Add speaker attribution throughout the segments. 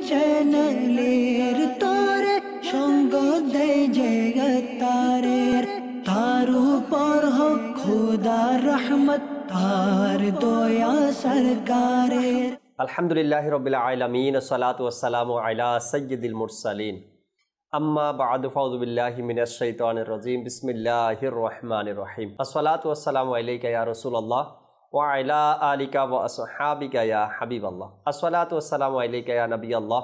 Speaker 1: চ্যানেলের তোরে সঙ্গ দেয় জগতারের, তার উপর হোক খোদার রহমত, তার দয়া সরকারের।
Speaker 2: আলহামদুলিল্লাহি রাব্বিল আলামিন, আসসালাতু ওয়াসসালামু আলা সাইয়্যিদিল মুরসালিন, আম্মা বা'দু, ফাউযু বিল্লাহি মিনাশ শাইতানির রাজীম, বিসমিল্লাহির রহমানির রহিম। আসসালাতু ওয়াসসালামু আলাইকা ইয়া রাসূলুল্লাহ ওয়া আলা আলিকা ওয়া আসহাবিকা ইয়া হাবিবাল্লাহ। আসসালাতু ওয়াসসালামু আলাইকা ইয়া নবিয়াল্লাহ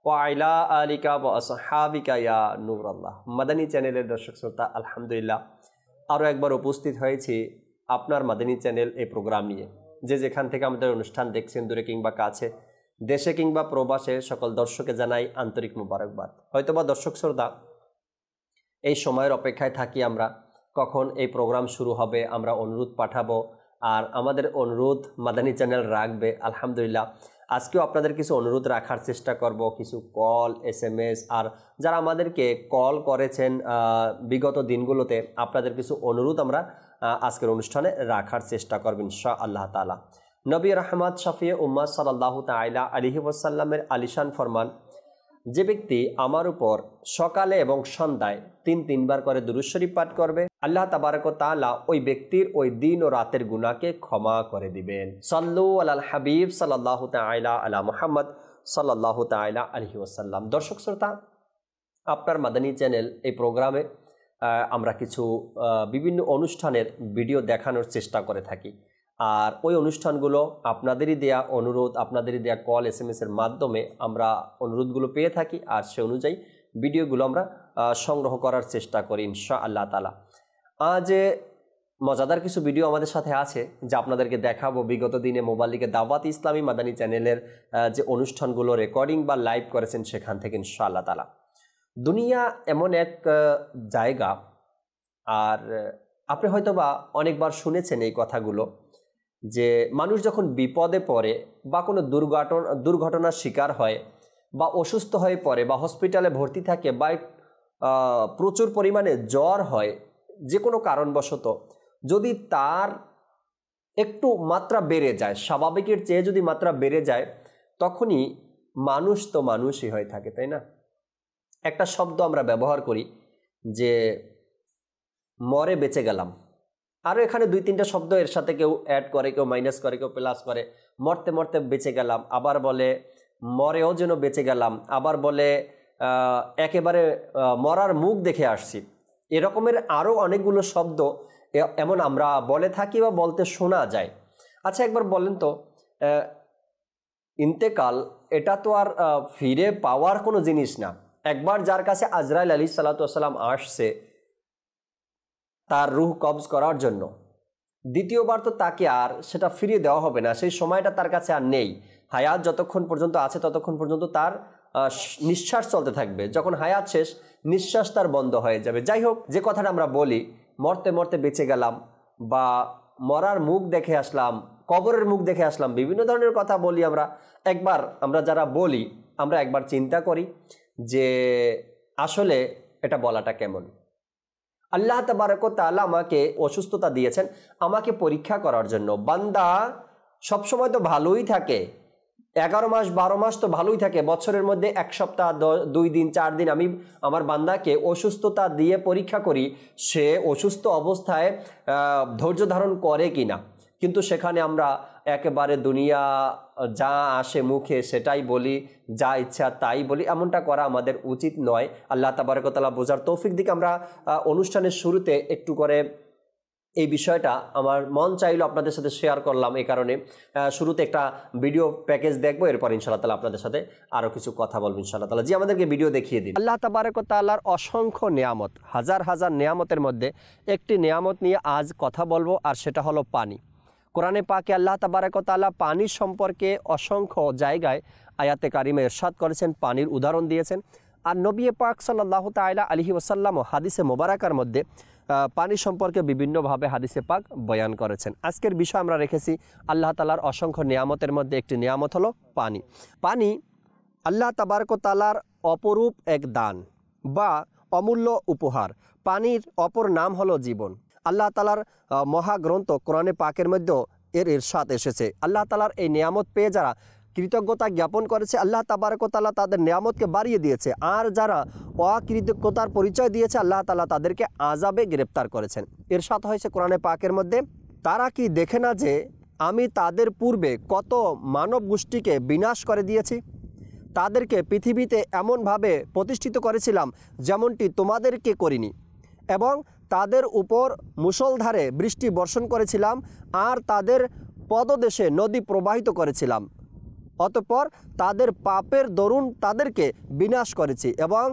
Speaker 2: ওয়া আলা আলিকা ওয়া আসহাবিকা ইয়া নূরাল্লাহ। মাদানী চ্যানেলের দর্শক শ্রোতা, আলহামদুলিল্লাহ আরও একবার উপস্থিত হয়েছি আপনার মাদানী চ্যানেল এই প্রোগ্রাম নিয়ে। যে যেখান থেকে আমাদের অনুষ্ঠান দেখছেন, দূরে কিংবা কাছে, দেশে কিংবা প্রবাসে, সকল দর্শকে জানাই আন্তরিক মুবারকবাদ। হয়তোবা দর্শক শ্রোতা এই সময়ের অপেক্ষায় থাকি আমরা, কখন এই প্রোগ্রাম শুরু হবে, আমরা অনুরোধ পাঠাবো আর আমাদের অনুরোধ মাদানী চ্যানেল রাখবে। আলহামদুলিল্লাহ আজকেও আপনাদের কিছু অনুরোধ রাখার চেষ্টা করব, কিছু কল, SMS, আর যারা আমাদেরকে কল করেছেন বিগত দিনগুলোতে, আপনাদের কিছু অনুরোধ আমরা আজকের অনুষ্ঠানে রাখার চেষ্টা করব ইনশাআল্লাহ তাআলা। নবী রাহমাত শফিয়ে উম্মাত সাল্লাল্লাহু তাআলা আলাইহি ওয়াসাল্লামের আলিশান ফরমান, যে ব্যক্তি আমার উপর সকালে এবং সন্ধ্যায় তিনবার করে দুরূদ শরীফ পাঠ করবে, আল্লাহ তাবারক ওয়া তাআলা ওই ব্যক্তির ওই দিন ও রাতের গুনাহকে ক্ষমা করে দিবেন। সাল্লু আলাল হাবিব সাল্লাল্লাহু তাআলা আলা মুহাম্মদ সাল্লাল্লাহু তাআলা আলাইহি ওয়াসাল্লাম। দর্শক শ্রোতা, আপনার মাদানী চ্যানেল এই প্রোগ্রামে আমরা কিছু বিভিন্ন অনুষ্ঠানের ভিডিও দেখানোর চেষ্টা করে থাকি, আর ওই অনুষ্ঠানগুলো আপনাদেরই দেয়া অনুরোধ, আপনাদেরই দেয়া কল, SMS এর মাধ্যমে আমরা অনুরোধগুলো পেয়ে থাকি, আর সে অনুযায়ী ভিডিওগুলো আমরা সংগ্রহ করার চেষ্টা করি ইনশাআল্লাহ তাআলা। আজ মজাদার কিছু ভিডিও আমাদের সাথে আছে যা আপনাদেরকে দেখাবো বিগত দিনে মোবাইল লিগে দাওয়াত ইসলামী মাদানী চ্যানেলের যে অনুষ্ঠানগুলো রেকর্ডিং বা লাইভ করেছেন সেখান থেকে ইনশাআল্লাহ তাআলা। দুনিয়া এমন এক জায়গা, আর আপনি হয়তোবা অনেকবার শুনেছেন এই কথাগুলো, যে মানুষ যখন বিপদে পড়ে বা কোনো দুর্ঘটনার শিকার হয় বা অসুস্থ হয়ে পড়ে বা হসপিটালে ভর্তি থাকে বা প্রচুর পরিমাণে জ্বর হয়, যে কোনো কারণবশত যদি তার একটু মাত্রা বেড়ে যায়, স্বাভাবিকের চেয়ে যদি মাত্রা বেড়ে যায়, তখনই মানুষ তো মানুষই হয়ে থাকে, তাই না? একটা শব্দ আমরা ব্যবহার করি যে মরে বেঁচে গেলাম, আরও এখানে 2-3টা শব্দ এর সাথে কেউ অ্যাড করে, কেউ মাইনাস করে, কেউ প্লাস করে। মরতে মরতে বেঁচে গেলাম, আবার বলে মরেও যেন বেঁচে গেলাম, আবার বলে একেবারে মরার মুখ দেখে আসছি। এরকমের আরও অনেকগুলো শব্দ এমন আমরা বলে থাকি বা বলতে শোনা যায়। আচ্ছা, একবার বলেন তো, ইন্তেকাল এটা তো আর ফিরে পাওয়ার কোনো জিনিস না। একবার যার কাছে আজরাইল আলাইহিস সালাতু ওয়াস সালাম আসছে তার রূহ কবজ করার জন্য, দ্বিতীয়বার তো তাকে আর সেটা ফিরিয়ে দেওয়া হবে না, সেই সময়টা তার কাছে আর নেই। হায়াত যতক্ষণ পর্যন্ত আছে ততক্ষণ পর্যন্ত তার নিঃশ্বাস চলতে থাকবে, যখন হায়াত শেষ নিঃশ্বাস তার বন্ধ হয়ে যাবে। যাই হোক, যে কথাটা আমরা বলি মরতে মরতে বেঁচে গেলাম বা মরার মুখ দেখে আসলাম, কবরের মুখ দেখে আসলাম, বিভিন্ন ধরনের কথা বলি আমরা যারা বলি, আমরা একবার চিন্তা করি যে আসলে এটা বলাটা কেমন। আল্লাহ তাবারক ওয়া তাআলা আমাকে অসুস্থতা দিয়েছেন আমাকে পরীক্ষা করার জন্য। বান্দা সবসময় তো ভালোই থাকে, 11 মাস 12 মাস তো ভালোই থাকে, বছরের মধ্যে 1 সপ্তাহ 2 দিন 4 দিন আমি আমার বান্দাকে অসুস্থতা দিয়ে পরীক্ষা করি সে অসুস্থ অবস্থায় ধৈর্য ধারণ করে কিনা। কিন্তু সেখানে আমরা একেবারে দুনিয়া যা আসে মুখে সেটাই বলি, যা ইচ্ছা তাই বলি, এমনটা করা আমাদের উচিত নয়। আল্লাহ তাবারক ওয়া তাআলা বোঝার তৌফিক দিকে আমরা অনুষ্ঠানের শুরুতে একটু করে এই বিষয়টা আমার মন চাইলো আপনাদের সাথে শেয়ার করলাম। এই কারণে শুরুতে একটা ভিডিও প্যাকেজ দেখবো, এরপর ইনশাআল্লাহ তাআলা আপনাদের সাথে আরও কিছু কথা বলবো ইনশাআল্লাহ তাআলা। জি, আমাদেরকে ভিডিও দেখিয়ে দিন। আল্লাহ তাবারক ওয়া তাআলার অসংখ্য নেয়ামত, হাজার হাজার নেয়ামতের মধ্যে একটি নেয়ামত নিয়ে আজ কথা বলবো, আর সেটা হলো পানি। কোরআনে পাকে আল্লাহ তাবারক ওয়া তাআলা পানির সম্পর্কে অসংখ্য জায়গায় আয়াতে কারিমে ইরশাদ করেছেন, পানির উদাহরণ দিয়েছেন। আর নবী পাক সাল্লাল্লাহু তাআলা আলাইহি ওয়াসাল্লাম হাদিসে মোবারকার মধ্যে পানি সম্পর্কে বিভিন্নভাবে হাদিসে পাক বয়ান করেছেন। আজকের বিষয় আমরা রেখেছি আল্লাহ তাআলার অসংখ্য নিয়ামতের মধ্যে একটি নিয়ামত হলো পানি। পানি আল্লাহ তাবারক ওয়া তাআলার অপরূপ এক দান বা অমূল্য উপহার। পানির অপর নাম হলো জীবন। আল্লাহ তাআলার মহাগ্রন্থ কোরআনে পাকের মধ্যেও এর ইরশাদ এসেছে। আল্লাহ তাআলার এই নিয়ামত পেয়ে যারা
Speaker 3: কৃতজ্ঞতা জ্ঞাপন করেছে, আল্লাহ তাবারক ওয়া তাআলা তাদের নিয়ামতকে বাড়িয়ে দিয়েছে। আর যারা অকৃতজ্ঞতার পরিচয় দিয়েছে, আল্লাহ তাআলা তাদেরকে আযাবে গ্রেপ্তার করেছেন। ইরশাদ হয়েছে কোরআনে পাকের মধ্যে, তারা কি দেখে না যে আমি তাদের পূর্বে কত মানব গোষ্ঠীকে বিনাশ করে দিয়েছি, তাদেরকে পৃথিবীতে এমনভাবে প্রতিষ্ঠিত করেছিলাম যেমনটি তোমাদেরকে করিনি, এবং তাদের উপর মুষলধারে বৃষ্টি বর্ষণ করেছিলাম, আর তাদের পদদেশে নদী প্রবাহিত করেছিলাম। অতঃপর তাদের পাপের দরুন তাদেরকে বিনাশ করেছি, এবং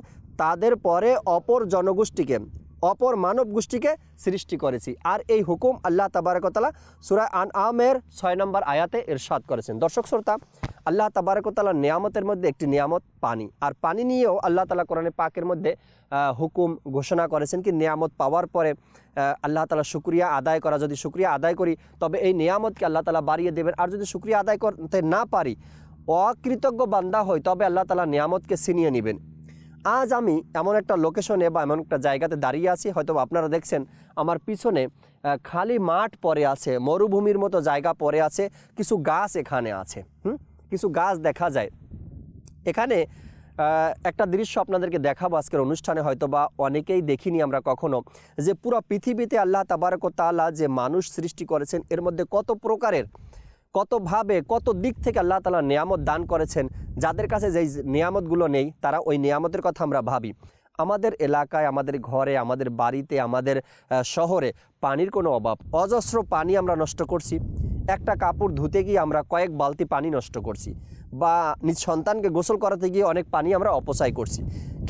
Speaker 3: তাদের পরে অপর জনগোষ্ঠীকে, অপর মানব গোষ্ঠীকে সৃষ্টি করেছি। আর এই হুকুম আল্লাহ তাবারক ওয়া তাআলা সূরা আনআমের 6 নম্বর আয়াতে ইরশাদ করেছেন। দর্শক শ্রোতা, আল্লাহ তাবারক ওয়া তাআলার নিয়ামতের মধ্যে একটি নিয়ামত পানি। আর পানি নিয়েও আল্লাহ তাআলা কোরআনে পাকের মধ্যে হুকুম ঘোষণা করেছেন কি নিয়ামত পাওয়ার পরে আল্লাহ তাআলা শুকরিয়া আদায় করা। যদি শুকরিয়া আদায় করি তবে এই নিয়ামতকে আল্লাহ তাআলা বাড়িয়ে দেবেন, আর যদি শুকরিয়া আদায় করতে না পারি, অকৃতজ্ঞ বান্দা হই, তবে আল্লাহ তাআলা নিয়ামতকে ছিনিয়ে নেবেন। আজ আমি এমন একটা লোকেশনে বা এমন একটা জায়গাতে দাঁড়িয়ে আছি, হয়তো আপনারা দেখছেন আমার পিছনে খালি মাঠ পড়ে আছে, মরুভূমির মতো জায়গা পড়ে আছে, কিছু গাছ এখানে আছে, কিছু গাছ দেখা যায় এখানে। একটা দৃশ্য আপনাদেরকে দেখাবো আজকের অনুষ্ঠানে, হয়তো বা অনেকেই দেখিনি আমরা কখনো, যে পুরো পৃথিবীতে আল্লাহ তাবারক ওয়া তাআলা যে মানুষ সৃষ্টি করেছেন, এর মধ্যে কত প্রকারের, কতভাবে, কত দিক থেকে আল্লাহ তাআলা নিয়ামত দান করেছেন। যাদের কাছে যেই নিয়ামতগুলো নেই, তারা ওই নিয়ামতের কথা আমরা ভাবি। আমাদের এলাকায়, আমাদের ঘরে, আমাদের বাড়িতে, আমাদের শহরে পানির কোনো অভাব, অজস্র পানি আমরা নষ্ট করছি। একটা কাপড় ধুতে গিয়ে আমরা কয়েক বালতি পানি নষ্ট করছি, বা নিজ সন্তানকে গোসল করাতে গিয়ে অনেক পানি আমরা অপচয় করছি।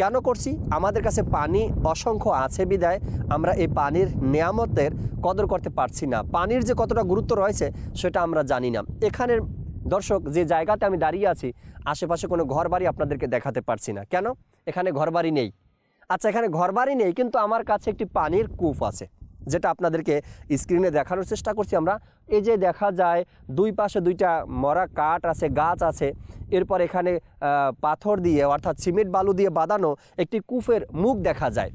Speaker 3: কেন করছি? আমাদের কাছে পানি অসংখ্য আছে বিধায় আমরা এই পানির নিয়ামতের কদর করতে পারছি না। পানির যে কতটা গুরুত্ব রয়েছে সেটা আমরা জানি না। এখানের দর্শক, যে জায়গাতে আমি দাঁড়িয়ে আছি, আশেপাশে কোনো ঘরবাড়ি আপনাদেরকে দেখাতে পারছি না। কেন? এখানে ঘরবাড়ি নেই। আচ্ছা, এখানে ঘরবাড়ি নেই, কিন্তু আমার কাছে একটি পানির কূপ আছে, যেটা আপনাদেরকে স্ক্রিনে দেখানোর চেষ্টা করছি আমরা। এই যে দেখা যায় দুই পাশে দুইটা মরা কাঠ আছে, গাছ আছে, এরপর এখানে পাথর দিয়ে অর্থাৎ সিমেন্ট বালু দিয়ে বাঁধানো একটি কূপের মুখ দেখা যায়।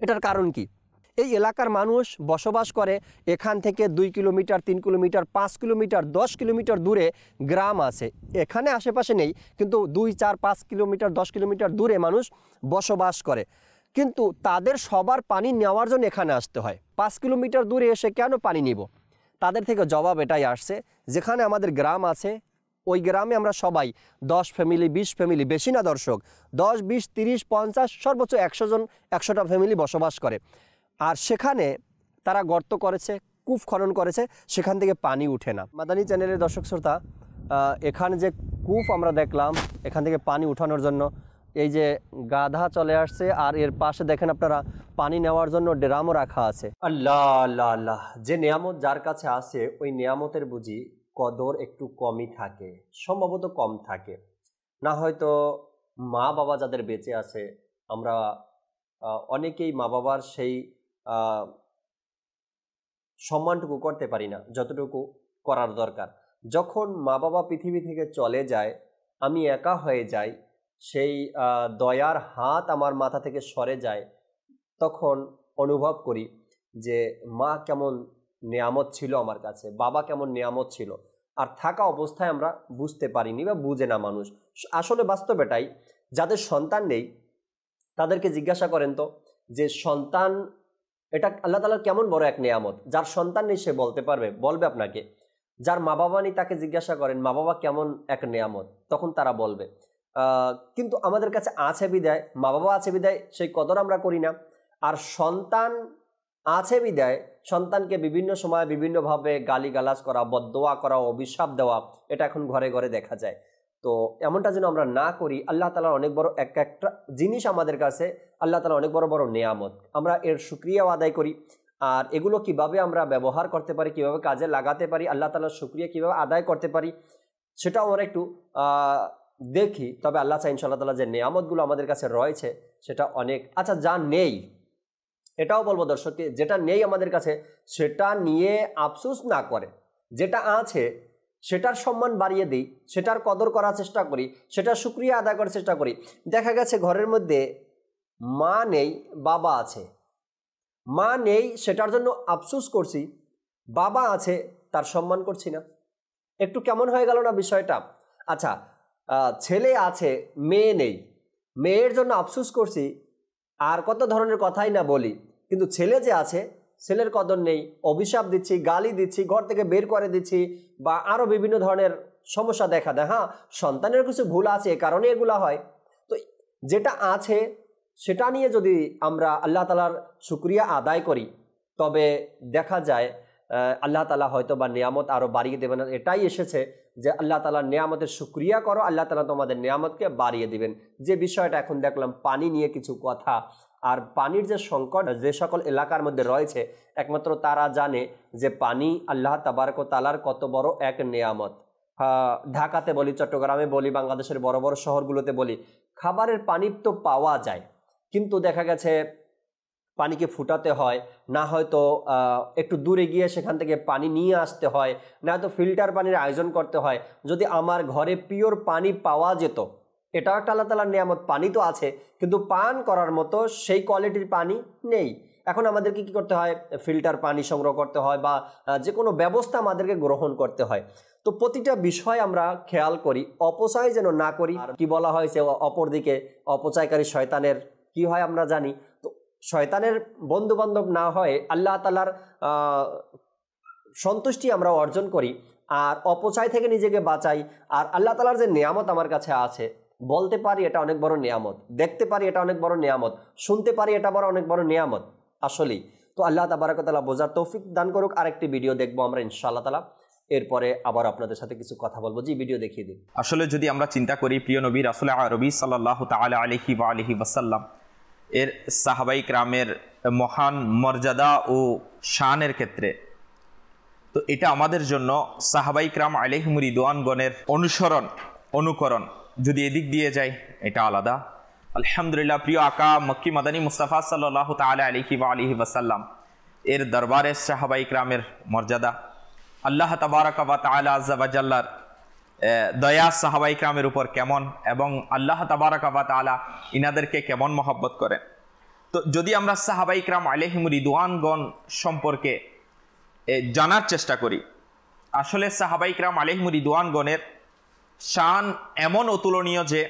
Speaker 3: এটার কারণ কি? এই এলাকার মানুষ বসবাস করে, এখান থেকে 2 কিলোমিটার, 3 কিলোমিটার, 5 কিলোমিটার, 10 কিলোমিটার দূরে গ্রাম আছে। এখানে আশেপাশে নেই, কিন্তু 2, 4, 5 কিলোমিটার, 10 কিলোমিটার দূরে মানুষ বসবাস করে। কিন্তু তাদের সবার পানি নেওয়ার জন্য এখানে আসতে হয়। 5 কিলোমিটার দূরে এসে কেন পানি নিব? তাদের থেকে জবাব এটাই আসছে, যেখানে আমাদের গ্রাম আছে, ওই গ্রামে আমরা সবাই 10 ফ্যামিলি, 20 ফ্যামিলি, বেশি না দর্শক, 10, 20, 30, 50, সর্বোচ্চ 100 জন, 100টা ফ্যামিলি বসবাস করে। আর সেখানে তারা গর্ত করেছে, কূপ খনন করেছে, সেখান থেকে পানি উঠে না। মাদানী চ্যানেলের দর্শক শ্রোতা, এখানে যে কূপ আমরা দেখলাম, এখান থেকে পানি উঠানোর জন্য এই যে গাধা চলে আসছে, আর এর পাশে দেখেন আপনারা পানি নেওয়ার জন্য ড্রামও রাখা আছে। আল্লাহ আল্লাহ আল্লাহ, যে নিয়ামত যার কাছে আছে, ওই নিয়ামতের বুঝি কদর একটু কমই থাকে, সম্ভবত কম থাকে। না হয়তো মা বাবা যাদের বেঁচে আছে, আমরা অনেকেই মা বাবার সেই সম্মানটুকু করতে পারি না যতটুকু করার দরকার। যখন মা বাবা পৃথিবী থেকে চলে যায়, আমি একা হয়ে যাই, সেই দয়ার হাত আমার মাথা থেকে সরে যায়, তখন অনুভব করি যে মা কেমন নিয়ামত ছিল আমার কাছে, বাবা কেমন নিয়ামত ছিল। আর থাকা অবস্থায় আমরা বুঝতে পারিনি বা বুঝে না মানুষ। আসলে বাস্তব এটাই, যাদের সন্তান নেই তাদেরকে জিজ্ঞাসা করেন তো যে সন্তান এটা আল্লাহ তাআলার কেমন বড় এক নিয়ামত। যার সন্তান নেই সে বলতে পারবে, বলবে আপনাকে। যার মা বাবা নেই তাকে জিজ্ঞাসা করেন মা বাবা কেমন এক নিয়ামত, তখন তারা বলবে। কিন্তু আমাদের কাছে আছে বিদায়, মা বাবা আছে বিদায় সেই কদর আমরা করি না। আর সন্তান আছে বিদায় সন্তানকে বিভিন্ন সময় বিভিন্নভাবে গালিগালাজ করা, বদদোয়া করা, অভিশাপ দেওয়া, এটা এখন ঘরে ঘরে দেখা যায়। তো এমনটা যেন আমরা না করি। আল্লাহ তাআলার অনেক বড় একটা জিনিস আমাদের কাছে, আল্লাহ তাআলা অনেক বড় বড় নিয়ামত, আমরা এর শুকরিয়াও আদায় করি। আর এগুলো কিভাবে আমরা ব্যবহার করতে পারি, কিভাবে কাজে লাগাতে পারি, আল্লাহ তাআলার শুকরিয়া কিভাবে আদায় করতে পারি, সেটাও আমরা একটু দেখি। তবে আল্লাহ চাই ইনশাআল্লাহ তাআলা যে নিয়ামতগুলো আমাদের কাছে রয়েছে সেটা অনেক। আচ্ছা, যা নেই এটাও বলবো দর্শককে, যেটা নেই আমাদের কাছে সেটা নিয়ে আফসোস না করে, যেটা আছে সেটার সম্মান বাড়িয়ে দিই, সেটার কদর করার চেষ্টা করি, সেটার শুকরিয়া আদায় করার চেষ্টা করি। দেখা গেছে ঘরের মধ্যে মা নেই, বাবা আছে। মা নেই সেটার জন্য আফসোস করছি, বাবা আছে তার সম্মান করছি না। একটু কেমন হয়ে গেল না বিষয়টা? আচ্ছা, ছেলে আছে, মেয়ে নেই, মেয়ের জন্য আফসোস করছি, আর কত ধরনের কথাই না বলি, কিন্তু ছেলে যে আছে ছেলের কদর নেই, অভিশাপ দিচ্ছি, গালি দিচ্ছি, ঘর থেকে বের করে দিচ্ছি, বা আরও বিভিন্ন ধরনের সমস্যা দেখা দেয়। হ্যাঁ, সন্তানের কিছু ভুল আছে, এ কারণে এগুলা হয়। তো যেটা আছে সেটা নিয়ে যদি আমরা আল্লাহ তাআলার শুকরিয়া আদায় করি, তবে দেখা যায় আল্লাহ তাআলা হয়তো বা নিয়ামত আরও বাড়িয়ে দেবেন। এটাই এসেছে যে আল্লাহ তাআলার নিয়ামতের শুকরিয়া করো, আল্লাহ তাআলা তোমাদের নিয়ামতকে বাড়িয়ে দিবেন। যে বিষয়টা এখন দেখলাম পানি নিয়ে কিছু কথা, আর পানির যে সংকট যে সকল এলাকার মধ্যে রয়েছে, একমাত্র তারা জানে যে পানি আল্লাহ তাবারক ওয়া তাআলার কত বড় এক নিয়ামত। ঢাকাতে বলি, চট্টগ্রামে বলি, বাংলাদেশের বড় বড় শহরগুলোতে বলি, খাবারের পানি তো পাওয়া যায়, কিন্তু দেখা গেছে পানিকে ফুটাতে হয়, না হয়তো একটু দূরে গিয়ে সেখান থেকে পানি নিয়ে আসতে হয়, না হয়তো ফিল্টার পানির আয়োজন করতে হয়। যদি আমার ঘরে পিওর পানি পাওয়া যেত, এটাও একটা আল্লাহ তাআলার নিয়ামত। পানি তো আছে, কিন্তু পান করার মতো সেই কোয়ালিটির পানি নেই। এখন আমাদেরকে কি করতে হয়? ফিল্টার পানি সংগ্রহ করতে হয়, বা যে কোনো ব্যবস্থা আমাদেরকে গ্রহণ করতে হয়। তো প্রতিটা বিষয় আমরা খেয়াল করি, অপচয় যেন না করি। আর কি বলা হয়েছে, অপরদিকে অপচয়কারী শয়তানের কি হয় আমরা জানি। তো শয়তানের বন্ধু বান্ধব না হয়ে আল্লাহ তাআলার সন্তুষ্টি আমরা অর্জন করি, আর অপচয় থেকে নিজেকে বাঁচাই। আর আল্লাহ তাআলার যে নিয়ামত আমার কাছে আছে, বলতে পারি এটা অনেক বড় নিয়ামত, দেখতে পারি এটা অনেক বড় নিয়ামত, শুনতে পারি এটা বড় অনেক বড় নিয়ামত আসলেই। তো আল্লাহ তাবারক ওয়া তাআলা বোঝার তৌফিক দান করুক। আরেকটি ভিডিও দেখবো আমরা ইনশাআল্লাহ তাআলা, এরপরে আবার আপনাদের সাথে কিছু কথা বলবো। জি, ভিডিও দেখিয়ে দিন।
Speaker 4: আসলে যদি আমরা চিন্তা করি, প্রিয় নবী রাসূল আরবি সাল্লাল্লাহু তাআলা আলাইহি ওয়া আলিহি ওয়াসাল্লাম এর সাহাবাই কিরামের মহান মর্যাদা ও শানের ক্ষেত্রে, তো এটা আমাদের জন্য সাহাবাই কিরাম আলাইহিম রিদওয়ানগণের অনুকরণ যদি এদিক দিয়ে যায়, এটা আলাদা। আলহামদুলিল্লাহ, প্রিয় আকা মক্কি মাদানী মুস্তাফা সাল্লাল্লাহু তাআলা আলাইহি ওয়া আলিহি ওয়াসাল্লাম এর দরবারে সাহাবাই কিরামের মর্যাদা, আল্লাহ তাবারাকা ওয়া তাআলা আযজা ওয়া জাল্লার দয়া সাহাবাই কিরামের উপর কেমন, এবং আল্লাহ তাবারাকা ওয়া তাআলা ইনাদেরকে কেমন মহব্বত করেন। তো যদি আমরা সাহাবাই কিরাম আলাইহিম রিদওয়ানগণ সম্পর্কে জানার চেষ্টা করি, আসলে সাহাবাই কিরাম আলাইহিম রিদওয়ানগণের শান এমন অতুলনীয় যে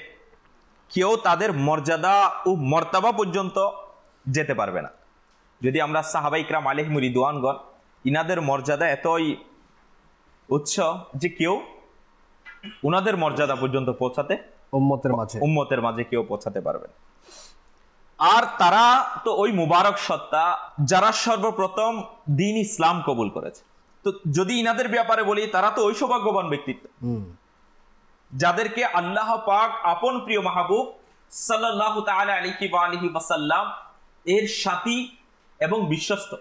Speaker 4: কেউ তাদের মর্যাদা ও মর্তাবা পর্যন্ত যেতে পারবে না। যদি আমরা সাহাবাই কিরাম আলাইহিম রিদওয়ানগণ, ইনাদের মর্যাদা এতই উচ্চ যে কেউ উনাদের মর্যাদা পর্যন্ত পৌঁছাতে উম্মতের মাঝে কেউ পৌঁছাতে পারবে না। আর তারা তো ওই মুবারক সত্তা যারা সর্বপ্রথম দ্বীন ইসলাম কবুল করেছে। তো যদি ইনাদের ব্যাপারে বলি, তারা তো ওই সৌভাগ্যবান ব্যক্তিত্ব যাদেরকে আল্লাহ পাক আপন প্রিয় মাহবুব সাল্লাল্লাহু তাআলা আলাইহি ওয়া আলিহি ওয়াসাল্লাম এর সাথী এবং বিশ্বস্ত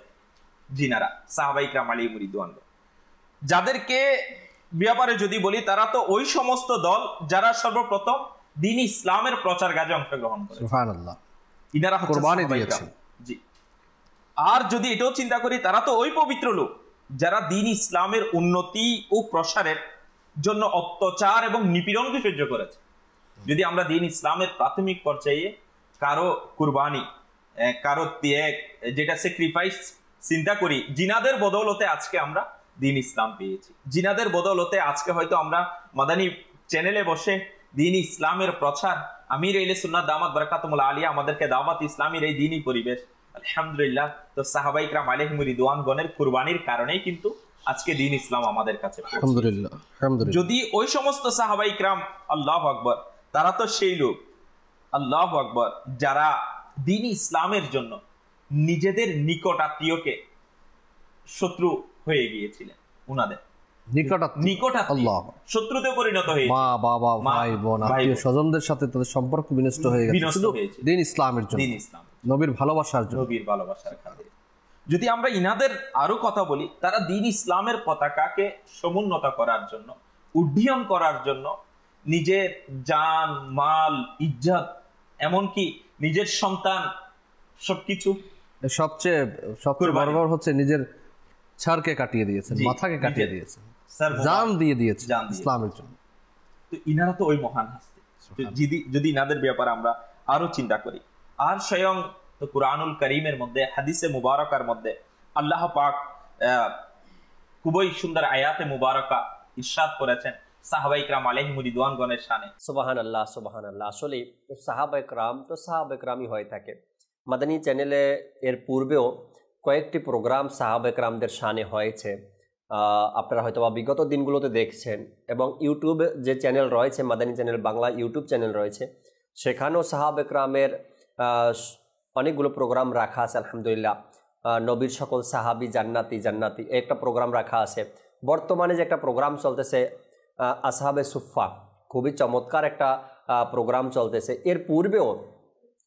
Speaker 4: জিনারা সাহাবায়ে কিরাম আলাইহিম রিদওয়ানগণ, যাদেরকে ব্যাপারে যদি বলি, তারা তো ওই সমস্ত দল যারা সর্বপ্রথম দ্বীন ইসলামের প্রচার কাজে অংশগ্রহণ করে। সুবহানাল্লাহ, ইনারা কুরবানি দিয়েছেন। জি, আর যদি এটাও চিন্তা করি, তারা তো ওই পবিত্র লোক যারা দ্বীন ইসলামের উন্নতি ও প্রসারের জন্য অত্যাচার এবং নিপীড়নকে সহ্য করেছে। যদি আমরা দ্বীন ইসলামের প্রাথমিক পর্যায়ে কারো কুরবানি, কারো ত্যাগ, যেটা স্যাক্রিফাইস চিন্তা করি, জিনাদের বদৌলতে আজকে আমরা দ্বীন ইসলাম পেয়েছি। জিনাদের বদৌলতে আজকে হয়তো আমরা মাদানী চ্যানেলে বসে দ্বীন ইসলামের প্রচার, আমির আহলে সুন্নাত দামাত বারাকাতুহুল আলিয়া আমাদেরকে দাওয়াত ইসলামের এই দ্বীনি পরিবেশ, আলহামদুলিল্লাহ। তো সাহাবায়ে কিরাম আলাইহিম রিদওয়ানগণের কুরবানির কারণেই কিন্তু আজকে দ্বীন ইসলাম আমাদের কাছে। আলহামদুলিল্লাহ, আলহামদুলিল্লাহ। যদি ওই সমস্ত সাহাবায়ে কিরাম, আল্লাহু আকবার, তারা তো সেই লোক, আল্লাহু আকবার, যারা দ্বীন ইসলামের জন্য নিজেদের নিকট আত্মীয়কে শত্রু হয়ে গিয়েছিলেন, উনাদের শত্রুতে পরিণত হয়ে মা বাবা ভাই বোন আত্মীয় স্বজনদের সাথে তাদের সম্পর্ক বিনষ্ট হয়ে গেছে দ্বীন ইসলামের জন্য, নবীর ভালোবাসার জন্য, নবীর ভালোবাসার কারণে। যদি আমরা ইনাদের আরো কথা বলি, তারা দ্বীন ইসলামের পতাকাকে সমুন্নত করার জন্য, উড্ডীয়ন করার জন্য নিজের জান মাল ইজ্জত, এমনকি নিজের সন্তান, সবকিছু, সবচেয়ে বড় হচ্ছে নিজের ছাড়কে কাটিয়ে দিয়েছেন, মাথাকে কাটিয়ে দিয়েছেন, জান দিয়ে দিয়েছেন ইসলামের জন্য। তো ইনারা তো ওই মহান হাস্তি। যদি ইনাদের ব্যাপারে আমরা আরো চিন্তা করি, আর স্বয়ং তো কুরআনুল কারীমের মধ্যে, হাদিসে মুবারকার মধ্যে আল্লাহ পাক খুবই সুন্দর আয়াতে মুবারকা ইরশাদ করেছেন, সাহাবায়ে কেরাম আলাইহিমুর রিদওয়ানগণের শানে।
Speaker 2: সুবহানাল্লাহ, সুবহানাল্লাহ। আসলে সাহাবায়ে কেরাম তো সাহাবায়ে কেরামই হয়ে থাকে। মাদানী চ্যানেলে এর পূর্বেও কয়েকটি প্রোগ্রাম সাহাবায়ে কেরামদের শানে হয়েছে, আপনারা হয়তো বা বিগত দিনগুলোতে দেখছেন। এবং ইউটিউবে যে চ্যানেল রয়েছে, Madani channel Bangla YouTube channel রয়েছে, সেখানেও সাহাবায়ে কেরামের অনেকগুলো প্রোগ্রাম রাখা আছে আলহামদুলিল্লাহ। নবীর সকল সাহাবী জান্নাতি জান্নাতি একটা প্রোগ্রাম রাখা আছে। বর্তমানে যে একটা প্রোগ্রাম চলতেছে আসহাবে সুফা, খুবই চমৎকার একটা প্রোগ্রাম চলতেছে। এর পূর্বেও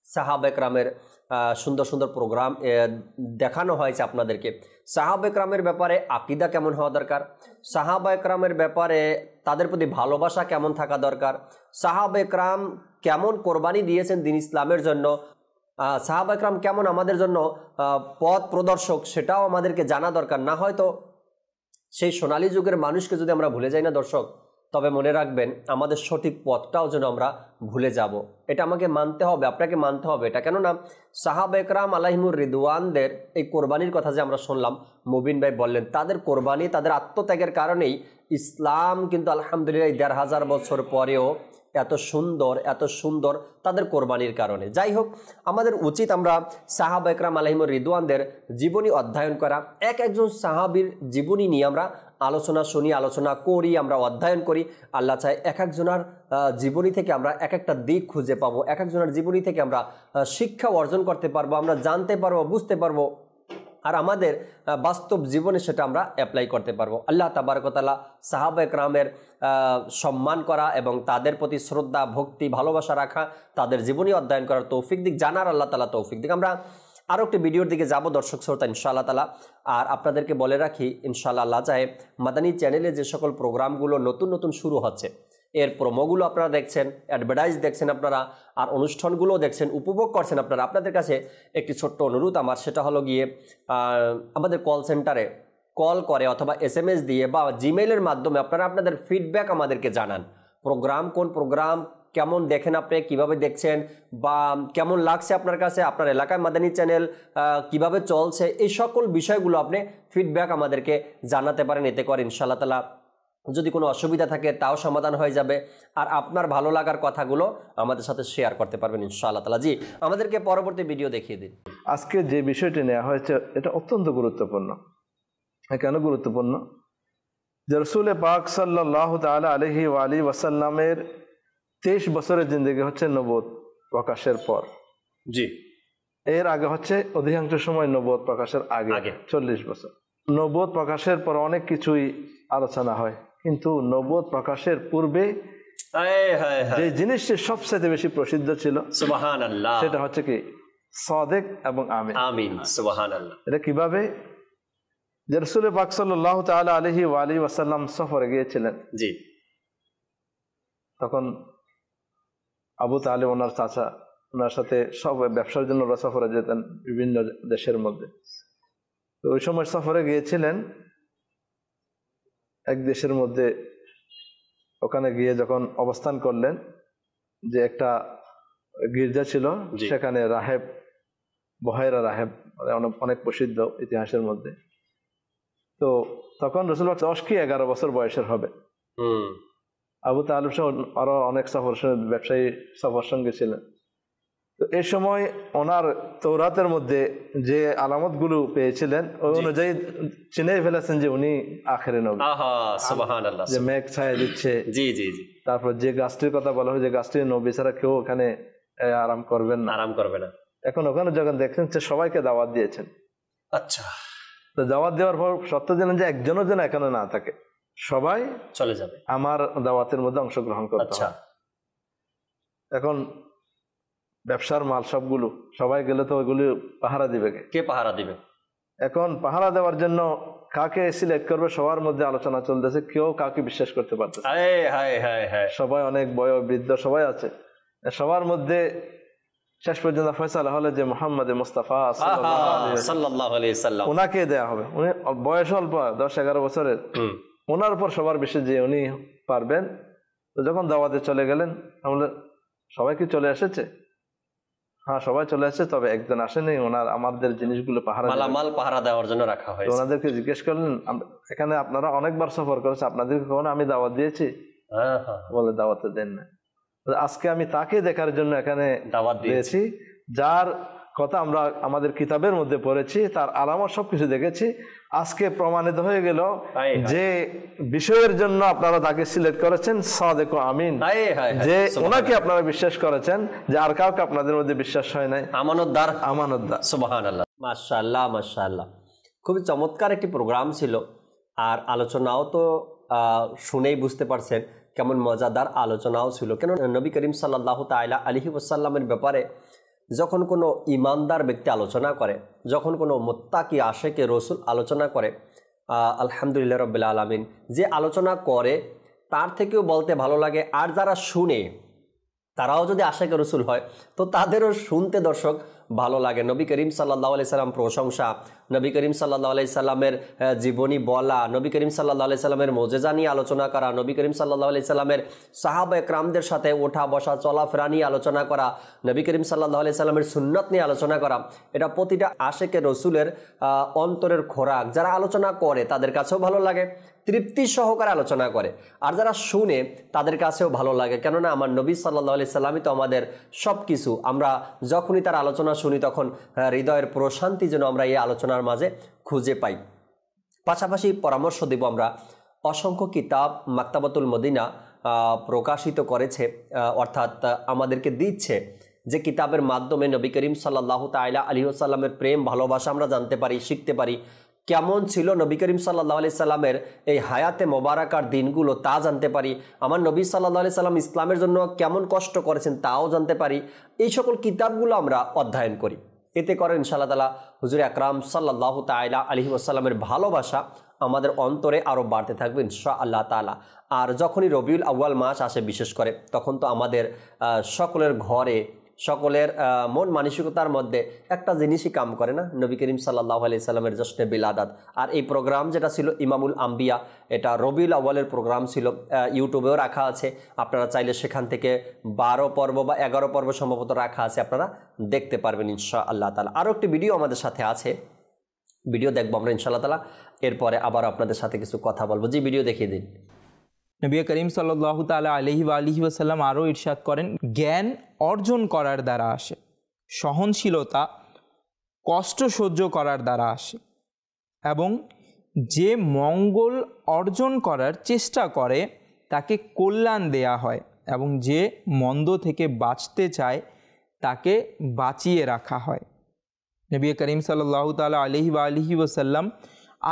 Speaker 2: সাহাবায়ে কেরামের সুন্দর সুন্দর প্রোগ্রাম দেখানো হয়েছে আপনাদেরকে। সাহাবায়ে কেরামের ব্যাপারে আকীদা কেমন হওয়া দরকার, সাহাবায়ে কেরামের ব্যাপারে তাদের প্রতি ভালোবাসা কেমন থাকা দরকার, সাহাবায়ে কেরাম কেমন কোরবানি দিয়েছেন দিন ইসলামের জন্য, সাহাবায়ে কেরাম কেমন আমাদের জন্য পথ প্রদর্শক, সেটাও আমাদেরকে জানা দরকার। না হয়তো সেই সোনালী যুগের মানুষকে যদি আমরা ভুলে যাই না দর্শক, তবে মনে রাখবেন আমাদের সঠিক পথটাও যেন আমরা ভুলে যাব। এটা আমাকে মানতে হবে, আপনাকে মানতে হবে এটা। কেননা সাহাবায়ে কেরাম আলাইহিমুর রিদওয়ানদের এই কোরবানির কথা যে আমরা শুনলাম, মুবিন ভাই বললেন, তাদের কোরবানি, তাদের আত্মত্যাগের কারণেই ইসলাম কিন্তু আলহামদুলিল্লাহ ১৫০০ বছর পরেও এত সুন্দর তাদের কোরবানির কারণে। যাই হোক, আমাদের উচিত আমরা সাহাবায়ে কেরাম আলাইহিমুর রিদওয়ানদের জীবনী অধ্যয়ন করা, একজন সাহাবীর জীবনী নিয়ে আমরা আলোচনা শুনি, আলোচনা করি, আমরা অধ্যয়ন করি। আল্লাহ চায় একজনের জীবনী থেকে আমরা একটা দিক খুঁজে পাবো, একজনের জীবনী থেকে আমরা শিক্ষা অর্জন করতে পারবো, আমরা জানতে পারবো, বুঝতে পারবো, আর আমাদের বাস্তব জীবনে সেটা আমরা অ্যাপ্লাই করতে পারবো। আল্লাহ তাবারক ওয়া তাআলা সাহাবায়ে কেরামের সম্মান করা এবং তাদের প্রতি শ্রদ্ধা, ভক্তি, ভালোবাসা রাখা, তাদের জীবনী অধ্যয়ন করার তৌফিক দিক, জানার আল্লাহ তাআলা তৌফিক দিক। আমরা আরও একটি ভিডিওর দিকে যাব দর্শক শ্রোতা ইনশাআল্লাহ তাআলা। আর আপনাদেরকে বলে রাখি, ইনশাআল্লাহ আল্লাহ চাহে মাদানী চ্যানেলে যে সকল প্রোগ্রামগুলো নতুন শুরু হচ্ছে, এর প্রোমোগুলো আপনারা দেখছেন, অ্যাডভার্টাইজ দেখছেন আপনারা, আর অনুষ্ঠানগুলো দেখছেন, উপভোগ করছেন আপনারা। আপনাদের কাছে একটি ছোট্ট অনুরোধ আমার, সেটা হলো গিয়ে আমাদের কল সেন্টারে কল করে অথবা SMS দিয়ে বা জিমেইলের মাধ্যমে আপনারা আপনাদের ফিডব্যাক আমাদেরকে জানান। কোন প্রোগ্রাম কেমন দেখেন, আপনি কিভাবে দেখছেন, বা কেমন লাগছে আপনার কাছে, আপনার এলাকায় মাদানী চ্যানেল কিভাবে চলছে, এই সকল বিষয়গুলো আপনি ফিডব্যাক আমাদেরকে জানাতে পারেন। এতে করে ইনশাআল্লাহ তাআলা যদি কোনো অসুবিধা থাকে তাও সমাধান হয়ে যাবে, আর আপনার ভালো লাগার কথাগুলো আমাদের সাথে শেয়ার করতে পারবেন ইনশাআল্লাহ তাআলা। জি, আমাদেরকে পরবর্তী ভিডিও দেখিয়ে দিন।
Speaker 5: আজকে যে বিষয়টি নেওয়া হয়েছে এটা অত্যন্ত গুরুত্বপূর্ণ। কেন গুরুত্বপূর্ণ? যে রাসূল পাক সাল্লাল্লাহু তাআলা আলাইহি ওয়া আলিহি ওয়াসাল্লামের 23 বছরের জিন্দেগি হচ্ছে নবুয়ত প্রকাশের পর।
Speaker 2: জি,
Speaker 5: এর আগে হচ্ছে অধিকাংশ সময় নবুয়ত প্রকাশের আগে 40 বছর। নবুয়ত প্রকাশের পর অনেক কিছুই আলোচনা হয়, কিন্তু নবুয়ত প্রকাশের পূর্বে যে জিনিসটি সবচেয়ে বেশি প্রসিদ্ধ ছিল,
Speaker 2: সুবহানাল্লাহ,
Speaker 5: সেটা হচ্ছে কি সাদেক এবং আমিন।
Speaker 2: আমিন, সুবহানাল্লাহ।
Speaker 5: এটা কিভাবে? যে রাসূল পাক সাল্লাল্লাহু তাআলা আলাইহি ওয়া আলিহি ওয়াসাল্লাম সফরে গিয়েছিলেন,
Speaker 2: জি,
Speaker 5: তখন আবু তালেব ওনার চাচা, ওনার সাথে সব ব্যবসার জন্য ওরা সফরে যেতেন বিভিন্ন দেশের মধ্যে। তো ওই সময় সফরে গিয়েছিলেন এক দেশের মধ্যে। ওখানে গিয়ে যখন অবস্থান করলেন, যে একটা গির্জা ছিল, সেখানে রাহেব, বহাইরা রাহেব, অনেক প্রসিদ্ধ ইতিহাসের মধ্যে। তো তখন রাসূল 10 কি 11 বছর বয়সের হবে। আবু তালেব আরো অনেক ব্যবসায়ী সফর সঙ্গে ছিলেন। তো এই সময় ওনার তৌরাতের মধ্যে যে আলামত গুলো পেয়েছিলেন, ওই অনুযায়ী চিনে ফেলেছেন যে উনি আখেরে নবী।
Speaker 2: সুবহানাল্লাহ,
Speaker 5: যে মেঘ ছায়া দিচ্ছে,
Speaker 2: জি,
Speaker 5: তারপর যে গাছটির কথা বলা হয়, যে গাছটি নবী ছাড়া কেউ ওখানে আরাম করবে না। এখন ওখানে যখন দেখছেন যে সবাইকে দাওয়াত দিয়েছেন,
Speaker 2: আচ্ছা,
Speaker 5: তো দাওয়াত দেওয়ার পর সত্য জানেন যে একজনও যেন এখানে না থাকে, সবাই
Speaker 2: চলে যাবে
Speaker 5: আমার দাওয়াতের মধ্যে অংশগ্রহণ করতে হবে। এখন ব্যবসার মাল সবগুলো সবাই গেলে তো ওইগুলি পাহারা দিবে কে?
Speaker 2: পাহারা দিবে।
Speaker 5: এখন পাহারা দেওয়ার জন্য কাকে সিলেক্ট করবে, সবার মধ্যে আলোচনা চলতেছে, কেউ কাউকে বিশ্বাস করতে পারতেছে। সবাই অনেক বয়োবৃদ্ধ সবাই আছে, সবার মধ্যে শেষ পর্যন্ত ফয়সালা হলো যে মুহাম্মদ মুস্তাফা সাল্লাল্লাহু আলাইহি ওয়াসাল্লাম ওনাকে দেয়া হবে। উনি বয়স অল্প, 10-11 বছরের, ওনার উপর সবার বেশি যে উনি পারবেন। তো যখন দাওয়াতে চলে গেলেন, আমরা সবাই কি চলে এসেছে? হ্যাঁ, সবাই চলে আসছে, তবে একজন আসেনি, ওনার আমাদের জিনিসগুলো
Speaker 2: পাহারা দেওয়ার জন্য রাখা হয়েছে।
Speaker 5: ওনাদেরকে জিজ্ঞেস করলেন, এখানে আপনারা অনেকবার সফর করেছে, আপনাদেরকে কখনো আমি দাওয়াত দিয়েছি? বলে দাওয়াতে দেন না। আজকে আমি তাকে দেখার জন্য এখানে দাওয়াত দিয়েছি, যার কথা আমরা আমাদের কিতাবের মধ্যে পড়েছি, তার আলামত সবকিছু দেখেছি। আজকে প্রমাণিত হয়ে গেল যে বিষয়ের জন্য আপনারা তাকে সিলেক্ট করেছেন সাদেক ও আমিন, যে ওনাকে আপনারা বিশ্বাস করেছেন, যে আর কাউকে আপনাদের মধ্যে বিশ্বাস হয় নাই, আমানতদার।
Speaker 2: সুবহানাল্লাহ, মাশাআল্লাহ মাশাআল্লাহ। খুবই চমৎকার একটি প্রোগ্রাম ছিল, আর আলোচনাও তো শুনেই বুঝতে পারছেন কেমন মজাদার আলোচনাও ছিল। কেন নবী করিম সাল্লাল্লাহু তাআলা আলাইহি ওয়াসাল্লামের ব্যাপারে যখন কোনো ইমানদার ব্যক্তি আলোচনা করে, যখন কোনো মুত্তাকি আশেকে রসুল আলোচনা করে, আলহামদুলিল্লাহ রাব্বিল আলামিন, যে আলোচনা করে তার থেকেও বলতে ভালো লাগে। আর যারা শুনে তারাও যদি আশেকে রসুল হয় তো তাদেরও শুনতে দর্শক ভালো লাগে। নবী করিম সাল্লাল্লাহু আলাইহি সাল্লাম প্রশংসা, নবী করিম সাল্লাল্লাহু আলাইহি সাল্লামের জীবনী বলা, নবী করিম সাল্লাল্লাহু আলাইহি সাল্লামের মুজিজা নিয়ে আলোচনা করা, নবী করিম সাল্লাল্লাহু আলাইহি সাল্লামের সাহাবা একরামদের সাথে ওঠা বসা চলাফেরা নিয়ে আলোচনা করা, নবী করিম সাল্লাল্লাহু আলাইহি সাল্লামের সুন্নাত নিয়ে আলোচনা করা, এটা প্রতিটা আশেকে রসুলের অন্তরের খোরাক। যারা আলোচনা করে তাদের কাছেও ভালো লাগে, তৃপ্তি সহকারে আলোচনা করে, আর যারা শুনে তাদের কাছেও ভালো লাগে। কেননা আমার নবী সাল্লাল্লাহু আলাইহি সাল্লামই তো আমাদের সব কিছু। আমরা যখনই তার আলোচনা শুনি তখন হৃদয়ের প্রশান্তি যেন আমরা এই আলোচনার মাঝে খুঁজে পাই। পাশাপাশি পরামর্শ দেব আমরা, অসংখ্য কিতাব মাকতাবাতুল মদিনা প্রকাশিত করেছে, অর্থাৎ আমাদেরকে দিচ্ছে, যে কিতাবের মাধ্যমে নবী করিম সাল্লাল্লাহু তাআলা আলাইহি ওয়াসাল্লামের প্রেম ভালোবাসা আমরা জানতে পারি, শিখতে পারি। কেমন ছিল নবী করিম সাল্লাল্লাহু আলাইহি সাল্লামের এই হায়াতে মোবারকার দিনগুলো তা জানতে পারি। আমার নবী সাল্লাল্লাহু আলাইহি সাল্লাম ইসলামের জন্য কেমন কষ্ট করেছেন তাও জানতে পারি। এই সকল কিতাবগুলো আমরা অধ্যয়ন করি। এতে করে ইনশাআল্লাহ তাআলা হুজুর আকরাম সাল্লাল্লাহু তাআলা আলাইহি ওয়াসাল্লামের ভালোবাসা আমাদের অন্তরে আরও বাড়তে থাকবে ইনশাআল্লাহ তাআলা। আর যখনই রবিউল আউয়াল মাস আসে বিশেষ করে, তখন তো আমাদের সকলের ঘরে, সকলের মন মানসিকতার মধ্যে একটা জিনিসই কাম করে না, নবী করিম সাল্লাল্লাহু আলাইহি সাল্লামের জশ্নে বিলাদাত। আর এই প্রোগ্রাম যেটা ছিল ইমামুল আম্বিয়া, এটা রবিউল আউয়ালের প্রোগ্রাম ছিল, ইউটিউবেও রাখা আছে। আপনারা চাইলে সেখান থেকে 12 পর্ব বা 11 পর্ব সম্ভবত রাখা আছে, আপনারা দেখতে পারবেন ইনশাআল্লাহ তাআলা। আরও একটি ভিডিও আমাদের সাথে আছে, ভিডিও দেখবো আমরা ইনশাআল্লাহ তাআলা, এরপরে আবার আপনাদের সাথে কিছু কথা বলবো। জি, ভিডিও দেখিয়ে দিন।
Speaker 6: নবী করিম সাল্লাল্লাহু তাআলা আলাইহি ওয়াসাল্লাম আরও ইরশাদ করেন, জ্ঞান অর্জন করার দ্বারা আসে, সহনশীলতা কষ্ট সহ্য করার দ্বারা আসে, এবং যে মঙ্গল অর্জন করার চেষ্টা করে তাকে কল্যাণ দেয়া হয়, এবং যে মন্দ থেকে বাঁচতে চায় তাকে বাঁচিয়ে রাখা হয়। নবী করিম সাল্লাল্লাহু তাআলা আলাইহি ওয়াসাল্লাম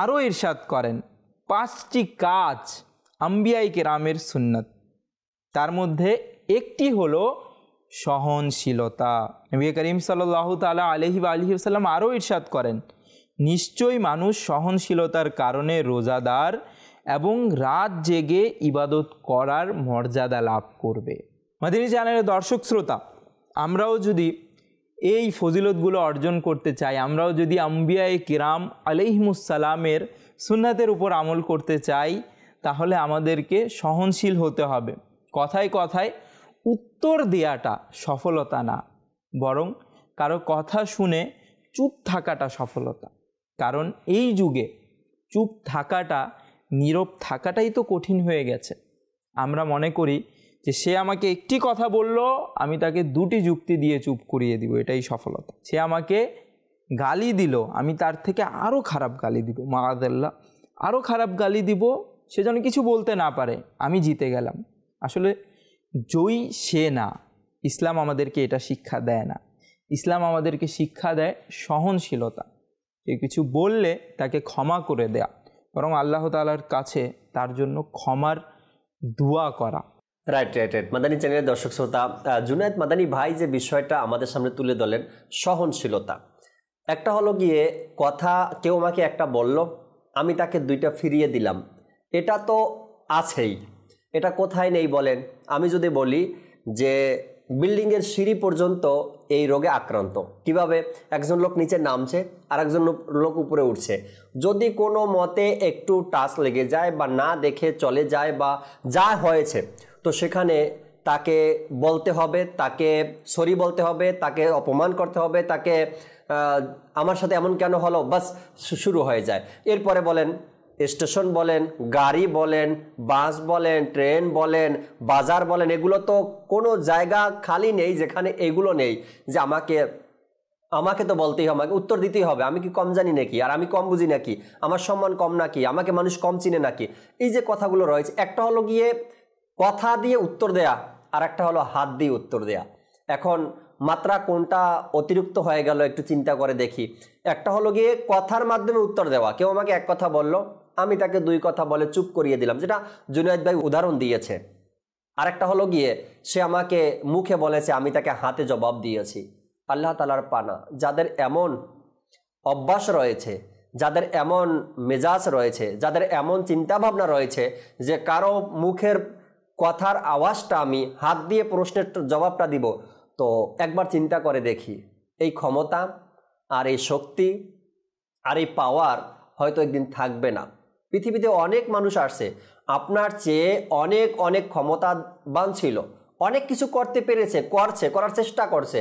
Speaker 6: আরও ইরশাদ করেন, 5টি কাজ আম্বিয়ায়ে কেরামের সুন্নাত, তার মধ্যে একটি হলো সহনশীলতা। নবী করিম সাল্লাল্লাহু তাআলা আলাইহি ওয়াসাল্লাম আরও ইরশাদ করেন, নিশ্চয়ই মানুষ সহনশীলতার কারণে রোজাদার এবং রাত জেগে ইবাদত করার মর্যাদা লাভ করবে। মাদানী চ্যানেলের দর্শক শ্রোতা, আমরাও যদি এই ফজিলতগুলো অর্জন করতে চাই, আমরাও যদি আম্বিয়ায়ে কিরাম আলাইহিমুসসালামের সুন্নাতের উপর আমল করতে চাই, তাহলে আমাদেরকে সহনশীল হতে হবে। কথায় কথায় উত্তর দেওয়াটা সফলতা না, বরং কারো কথা শুনে চুপ থাকাটা সফলতা। কারণ এই যুগে চুপ থাকাটা, নীরব থাকাটাই তো কঠিন হয়ে গেছে। আমরা মনে করি যে সে আমাকে একটি কথা বলল, আমি তাকে 2টি যুক্তি দিয়ে চুপ করিয়ে দিব, এটাই সফলতা। সে আমাকে গালি দিল, আমি তার থেকে আরও খারাপ গালি দিব, মাআযাল্লাহ, আরও খারাপ গালি দিব, সে যেন কিছু বলতে না পারে, আমি জিতে গেলাম। আসলে জয়ী সে না, ইসলাম আমাদেরকে এটা শিক্ষা দেয় না। ইসলাম আমাদেরকে শিক্ষা দেয় সহনশীলতা, কেউ কিছু বললে তাকে ক্ষমা করে দেয়া, বরং আল্লাহ তাআলার কাছে তার জন্য ক্ষমার দোয়া করা।
Speaker 2: রাইট রাইট রাইট মাদানী চ্যানেলের দর্শক শ্রোতা, জুনায়েদ মাদানী ভাই যে বিষয়টা আমাদের সামনে তুলে ধরলেন, সহনশীলতা। একটা হলো গিয়ে কথা, কেউ আমাকে একটা বলল, আমি তাকে 2টা ফিরিয়ে দিলাম, এটা তো আছেই। এটা কোথায় নেই বলেন? আমি যদি বলি যে বিল্ডিংয়ের সিঁড়ি পর্যন্ত এই রোগে আক্রান্ত, কিভাবে? একজন লোক নিচে নামছে আর একজন লোক উপরে উঠছে, যদি কোনো মতে একটু টাচ লেগে যায় বা না দেখে চলে যায় বা যা হয়েছে, তো সেখানে তাকে বলতে হবে, তাকে সরি বলতে হবে, তাকে অপমান করতে হবে, তাকে আমার সাথে এমন কেন হলো, বাস শুরু হয়ে যায়। এরপরে বলেন
Speaker 3: স্টেশন বলেন, গাড়ি বলেন, বাস বলেন, ট্রেন বলেন, বাজার বলেন, এগুলো তো কোনো জায়গা খালি নেই যেখানে এগুলো নেই যে আমাকে তো বলতেই হবে, আমাকে উত্তর দিতেই হবে। আমি কি কম জানি নাকি, আর আমি কম বুঝি নাকি, আমার সম্মান কম নাকি, আমাকে মানুষ কম চিনে নাকি, এই যে কথাগুলো রয়েছে, একটা হলো গিয়ে কথা দিয়ে উত্তর দেয়া, আর একটা হলো হাত দিয়ে উত্তর দেয়া। এখন মাত্রা কোনটা অতিরিক্ত হয়ে গেল একটু চিন্তা করে দেখি। একটা হলো গিয়ে কথার মাধ্যমে উত্তর দেওয়া, কেউ আমাকে এক কথা বলল, আমি তাকে দুই কথা বলে চুপ করিয়ে দিলাম, যেটা জুনায়েদ ভাই উদাহরণ দিয়েছে। আরেকটা হলো গিয়ে সে আমাকে মুখে বলেছে, আমি তাকে হাতে জবাব দিয়েছি। আল্লাহ তাআলার পানা, যাদের এমন অভ্যাস রয়েছে, যাদের এমন মেজাজ রয়েছে, যাদের এমন চিন্তা ভাবনা রয়েছে যে কারো মুখের কথার আওয়াজটা আমি হাত দিয়ে প্রশ্নের জবাবটা দিব, তো একবার চিন্তা করে দেখি, এই ক্ষমতা আর এই শক্তি আর এই পাওয়ার হয়তো একদিন থাকবে না। পৃথিবীতে অনেক মানুষ আসছে আপনার চেয়ে অনেক অনেক ক্ষমতাবান ছিল, অনেক কিছু করতে পেরেছে, করার চেষ্টা করছে,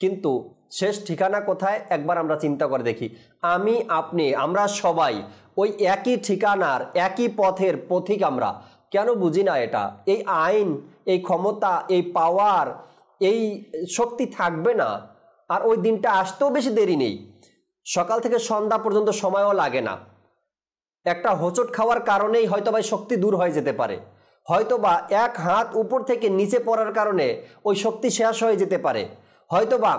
Speaker 3: কিন্তু শেষ ঠিকানা কোথায় একবার আমরা চিন্তা করে দেখি। আমি, আপনি, আমরা সবাই ওই একই ঠিকানার, একই পথের পথিক। আমরা কেন বুঝি না এটা? এই আইন, এই ক্ষমতা, এই পাওয়ার, এই শক্তি থাকবে না, আর ওই দিনটা আসতেও বেশি দেরি নেই। সকাল থেকে সন্ধ্যা পর্যন্ত সময়ও লাগে না। একটা হোঁচট খাওয়ার কারণেই হয়তোবা শক্তি দূর হয়ে যেতে পারে, হয়তোবা এক হাত উপর থেকে নিচে পড়ার কারণে ওই শক্তি শেষ হয়ে যেতে পারে, হয়তোবা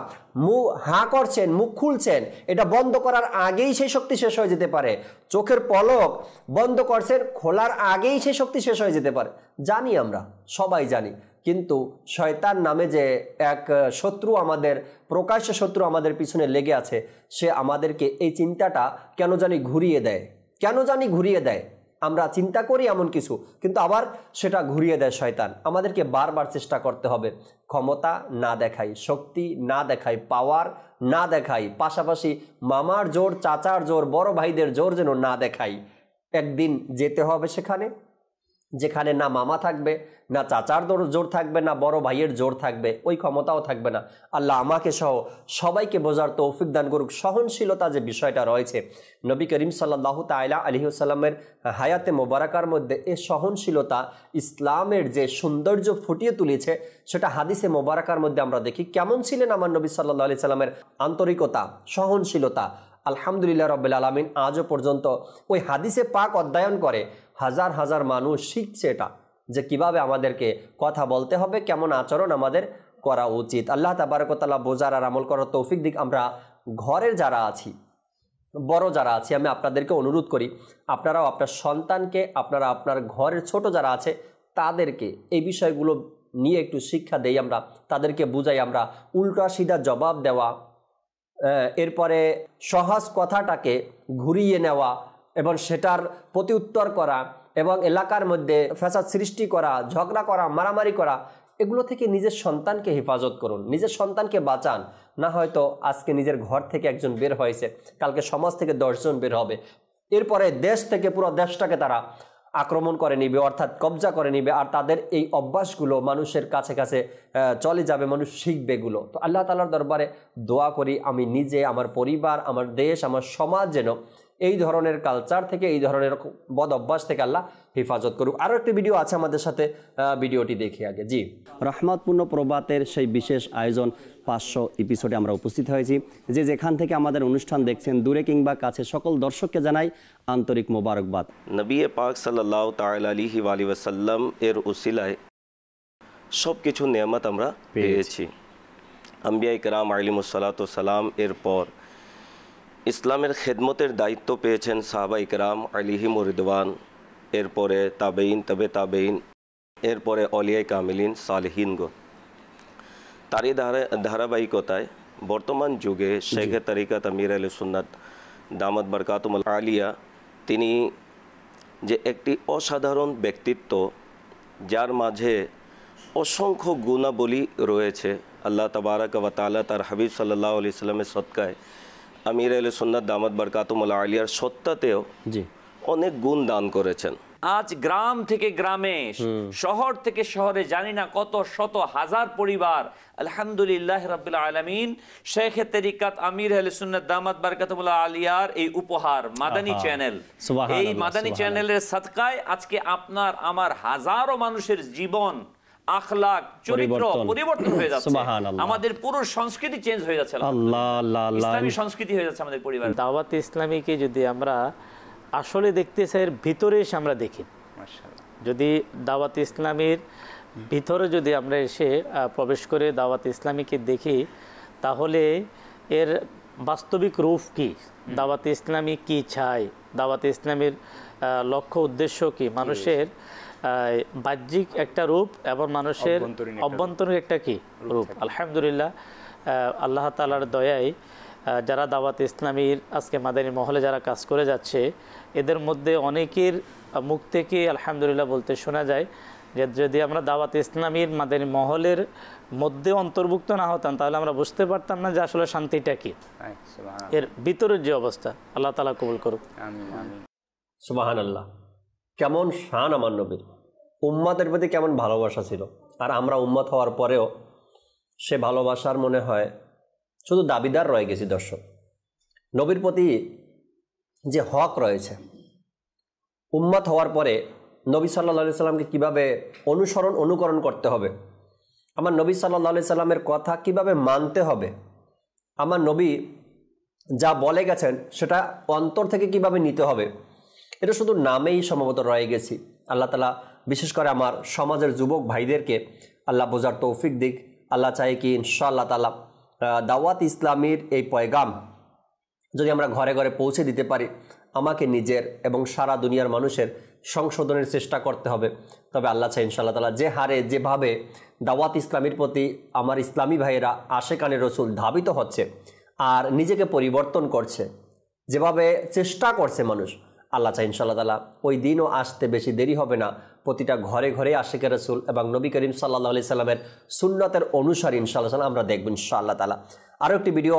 Speaker 3: মুখ হাঁ করছেন, মুখ খুলছেন, এটা বন্ধ করার আগেই সেই শক্তি শেষ হয়ে যেতে পারে, চোখের পলক বন্ধ করছেন, খোলার আগেই সেই শক্তি শেষ হয়ে যেতে পারে। জানি, আমরা সবাই জানি, কিন্তু শয়তান নামে যে এক শত্রু, আমাদের প্রকাশ্য শত্রু আমাদের পিছনে লেগে আছে, সে আমাদেরকে এই চিন্তাটা কেন জানি ঘুরিয়ে দেয়। আমরা চিন্তা করি এমন কিছু, কিন্তু আবার সেটা ঘুরিয়ে দেয় শয়তান। আমাদেরকে বারবার চেষ্টা করতে হবে ক্ষমতা না দেখাই, শক্তি না দেখাই, পাওয়ার না দেখাই, পাশাপাশি মামার জোর, চাচার জোর, বড় ভাইদের জোর যেন না দেখাই। একদিন যেতে হবে সেখানে, যেখানে না মামা থাকবে, না চাচার জোর থাকবে, না বড় ভাইয়ের জোর থাকবে, ওই ক্ষমতাও থাকবে না। আল্লাহ আমাকে সহ সবাইকে বোঝার তৌফিক দান করুক। সহনশীলতা যে বিষয়টা রয়েছে, নবী করিম সাল্লাল্লাহু তাআলা আলাইহি ওয়াসাল্লামের হায়াতে মোবারকার মধ্যে এই সহনশীলতা ইসলামের যে সৌন্দর্য ফুটিয়ে তুলেছে, সেটা হাদিসে মোবারকার মধ্যে আমরা দেখি। কেমন ছিলেন আমার নবী সাল্লাল্লাহু আলাইহি সাল্লামের আন্তরিকতা, সহনশীলতা, আলহামদুলিল্লাহ রাব্বিল আলামিন আজও পর্যন্ত ওই হাদিসে পাক অধ্যয়ন করে হাজার হাজার মানুষ শিখছে এটা, যে কিভাবে আমাদেরকে কথা বলতে হবে, কেমন আচরণ আমাদের করা উচিত। আল্লাহ তাবারক ওয়া তাআলা বোঝার আর আমল করার তৌফিক দিক। আমরা ঘরের যারা আছি, বড় যারা আছি, আমি আপনাদেরকে অনুরোধ করি, আপনারাও আপনার সন্তানকে, আপনারা আপনার ঘরের ছোট যারা আছে তাদেরকে এই বিষয়গুলো নিয়ে একটু শিক্ষা দেই আমরা, তাদেরকে বুঝাই আমরা। উল্টা সিধা জবাব দেওয়া, এরপরে সহজ কথাটাকে ঘুরিয়ে নেওয়া এবং সেটার প্রতি উত্তর করা, এবং এলাকার মধ্যে ফ্যাসাদ সৃষ্টি করা, ঝগড়া করা, মারামারি করা, এগুলো থেকে নিজের সন্তানকে হেফাজত করুন, নিজের সন্তানকে বাঁচান। না হয়তো আজকে নিজের ঘর থেকে একজন বের হয়েছে, কালকে সমাজ থেকে 10 জন বের হবে, এরপরে দেশ থেকে পুরো দেশটাকে তারা আক্রমণ করে নিবে, অর্থাৎ কবজা করে নিবে, আর তাদের এই অভ্যাসগুলো মানুষের কাছে কাছে চলে যাবে, মানুষ শিখবে এগুলো। তো আল্লাহ তাআলার দরবারে দোয়া করি, আমি নিজে, আমার পরিবার, আমার দেশ, আমার সমাজ যেন এই ধরনের কালচার থেকে, এই ধরনের বদ অভ্যাস থেকে আল্লাহ হেফাজত করুক। আরও একটি ভিডিও আছে আমাদের সাথে, ভিডিওটি দেখি আগে। জি, রহমতপূর্ণ প্রভাতের সেই বিশেষ আয়োজন 500 এপিসোডে আমরা উপস্থিত হয়েছি। যে যেখান থেকে আমাদের অনুষ্ঠান দেখছেন, দূরে কিংবা কাছে, সকল দর্শককে জানাই আন্তরিক মোবারকবাদ।
Speaker 7: নবী পাক সাল্লাল্লাহু তাআলা আলাইহি ওয়াসাল্লাম এর উসিলায় সব কিছু নেয়ামত আমরা পেয়েছি। আম্বিয়া ইকরাম আলাইহিমুসসালাতু ওয়াসসালাম এরপর ইসলামের খেদমতের দায়িত্ব পেয়েছেন সাহাবা ইকরাম আলাইহিমুর রিদওয়ান, এরপরে তাবেইন, তবে তাবেইন, এরপরে অলিয়ায়ে কামিলিন, সালেহিনগণ। তারই ধারাবাহিকতায় বর্তমান যুগে শেখে তরিকত আমির আহলে সুন্নাত দামাত বরকাতুহুল আলিয়া, তিনি যে একটি অসাধারণ ব্যক্তিত্ব, যার মাঝে অসংখ্য গুণাবলী রয়েছে। আল্লাহ তাবারাক ওয়া তাআলা তার হাবিব সাল্লাল্লাহু আলাইহি সাল্লামের সদকায় আমির আহলে সুন্নাত দামাত বরকাতুহুল আলিয়ার সত্তাতেও অনেক গুণ দান করেছেন।
Speaker 8: আজ গ্রাম থেকে গ্রামে, শহর থেকে শহরে জানি না কত শত হাজার পরিবার আলহামদুলিল্লাহ রাব্বিল আলামিন শেখে তরিকাত আমির আহলে সুন্নাত দামাত বারাকাতুহুল্লাহ আলিয়ার এই উপহার মাদানী চ্যানেল, এই মাদানী চ্যানেলের সাদকায় আজকে আপনার আমার হাজারো মানুষের জীবন, আখলাক, চরিত্র পরিবর্তন হয়ে যাচ্ছে। আমাদের পুরো সংস্কৃতি চেঞ্জ হয়ে যাচ্ছে। ইসলামী সংস্কৃতি হয়ে যাচ্ছে আমাদের পরিবার।
Speaker 9: দাওয়াত ইসলামীকে যদি আমরা আসলে দেখতে চাই, এর ভিতরে এসে আমরা দেখি, যদি দাওয়াত ইসলামীর ভিতরে যদি আমরা এসে প্রবেশ করে দাওয়াত ইসলামীকে দেখি, তাহলে এর বাস্তবিক রূপ কি, দাওয়াত ইসলামী কি চায়, দাওয়াত ইসলামীর লক্ষ্য উদ্দেশ্য কি, মানুষের বাহ্যিক একটা রূপ এবং মানুষের অভ্যন্তরীণ একটা কি রূপ। আলহামদুলিল্লাহ আল্লাহ তাআলার দয়ায় যারা দাওয়াত ইসলামীর আজকে মাদানী মহলে যারা কাজ করে যাচ্ছে, এদের মধ্যে অনেকের মুখ থেকে আলহামদুলিল্লাহ বলতে শোনা যায় যে যদি আমরা দাওয়াত ইসলামীর মাদানী মহলের মধ্যে অন্তর্ভুক্ত না হতাম, তাহলে আমরা বুঝতে পারতাম না যে আসলে শান্তিটা কি, এর ভিতরের যে অবস্থা। আল্লাহ তাআলা কবুল করুক।
Speaker 3: সুবহানাল্লাহ। কেমন শান আমার নবীর, উম্মতের প্রতি কেমন ভালোবাসা ছিল। আর আমরা উম্মত হওয়ার পরেও সে ভালোবাসার মনে হয় শুধু দাবিদার রয়ে গেছি। দর্শক, নবীর প্রতি যে হক রয়েছে, উম্মত হওয়ার পরে নবী সাল্লাল্লাহু আলাইহি সাল্লামকে কীভাবে অনুকরণ করতে হবে, আমার নবী সাল্লাল্লাহু আলাইহি সাল্লামের কথা কিভাবে মানতে হবে, আমার নবী যা বলে গেছেন সেটা অন্তর থেকে কিভাবে নিতে হবে, এটা শুধু নামেই সম্ভবত রয়ে গেছি। আল্লাহ তাআলা বিশেষ করে আমার সমাজের যুবক ভাইদেরকে আল্লাহ বোঝার তৌফিক দিক। আল্লাহ চাই কি ইনশাআল্লাহ তাআলা দাওয়াত ইসলামীর এই পয়গাম যদি আমরা ঘরে ঘরে পৌঁছে দিতে পারি, আমাকে নিজের এবং সারা দুনিয়ার মানুষের সংশোধনের চেষ্টা করতে হবে। তবে আল্লাহ চাই ইনশাআল্লাহ তাআলা যে হারে যেভাবে দাওয়াত ইসলামীর প্রতি আমার ইসলামী ভাইয়েরা আশেকানে রসুল ধাবিত হচ্ছে আর নিজেকে পরিবর্তন করছে, যেভাবে চেষ্টা করছে মানুষ, আল্লাহ চাই ইনশাআল্লাহ তাআলা ওই দিনও আসতে বেশি দেরি হবে না। প্রতিটা ঘরে ঘরে আশিকে রাসূল এবং নবী করিম সাল্লাল্লাহু আলাইহি সাল্লামের সুন্নতের অনুসারী ইনশাআল্লাহ আমরা দেখব ইনশাআল্লাহ তাআলা। আরও একটি ভিডিও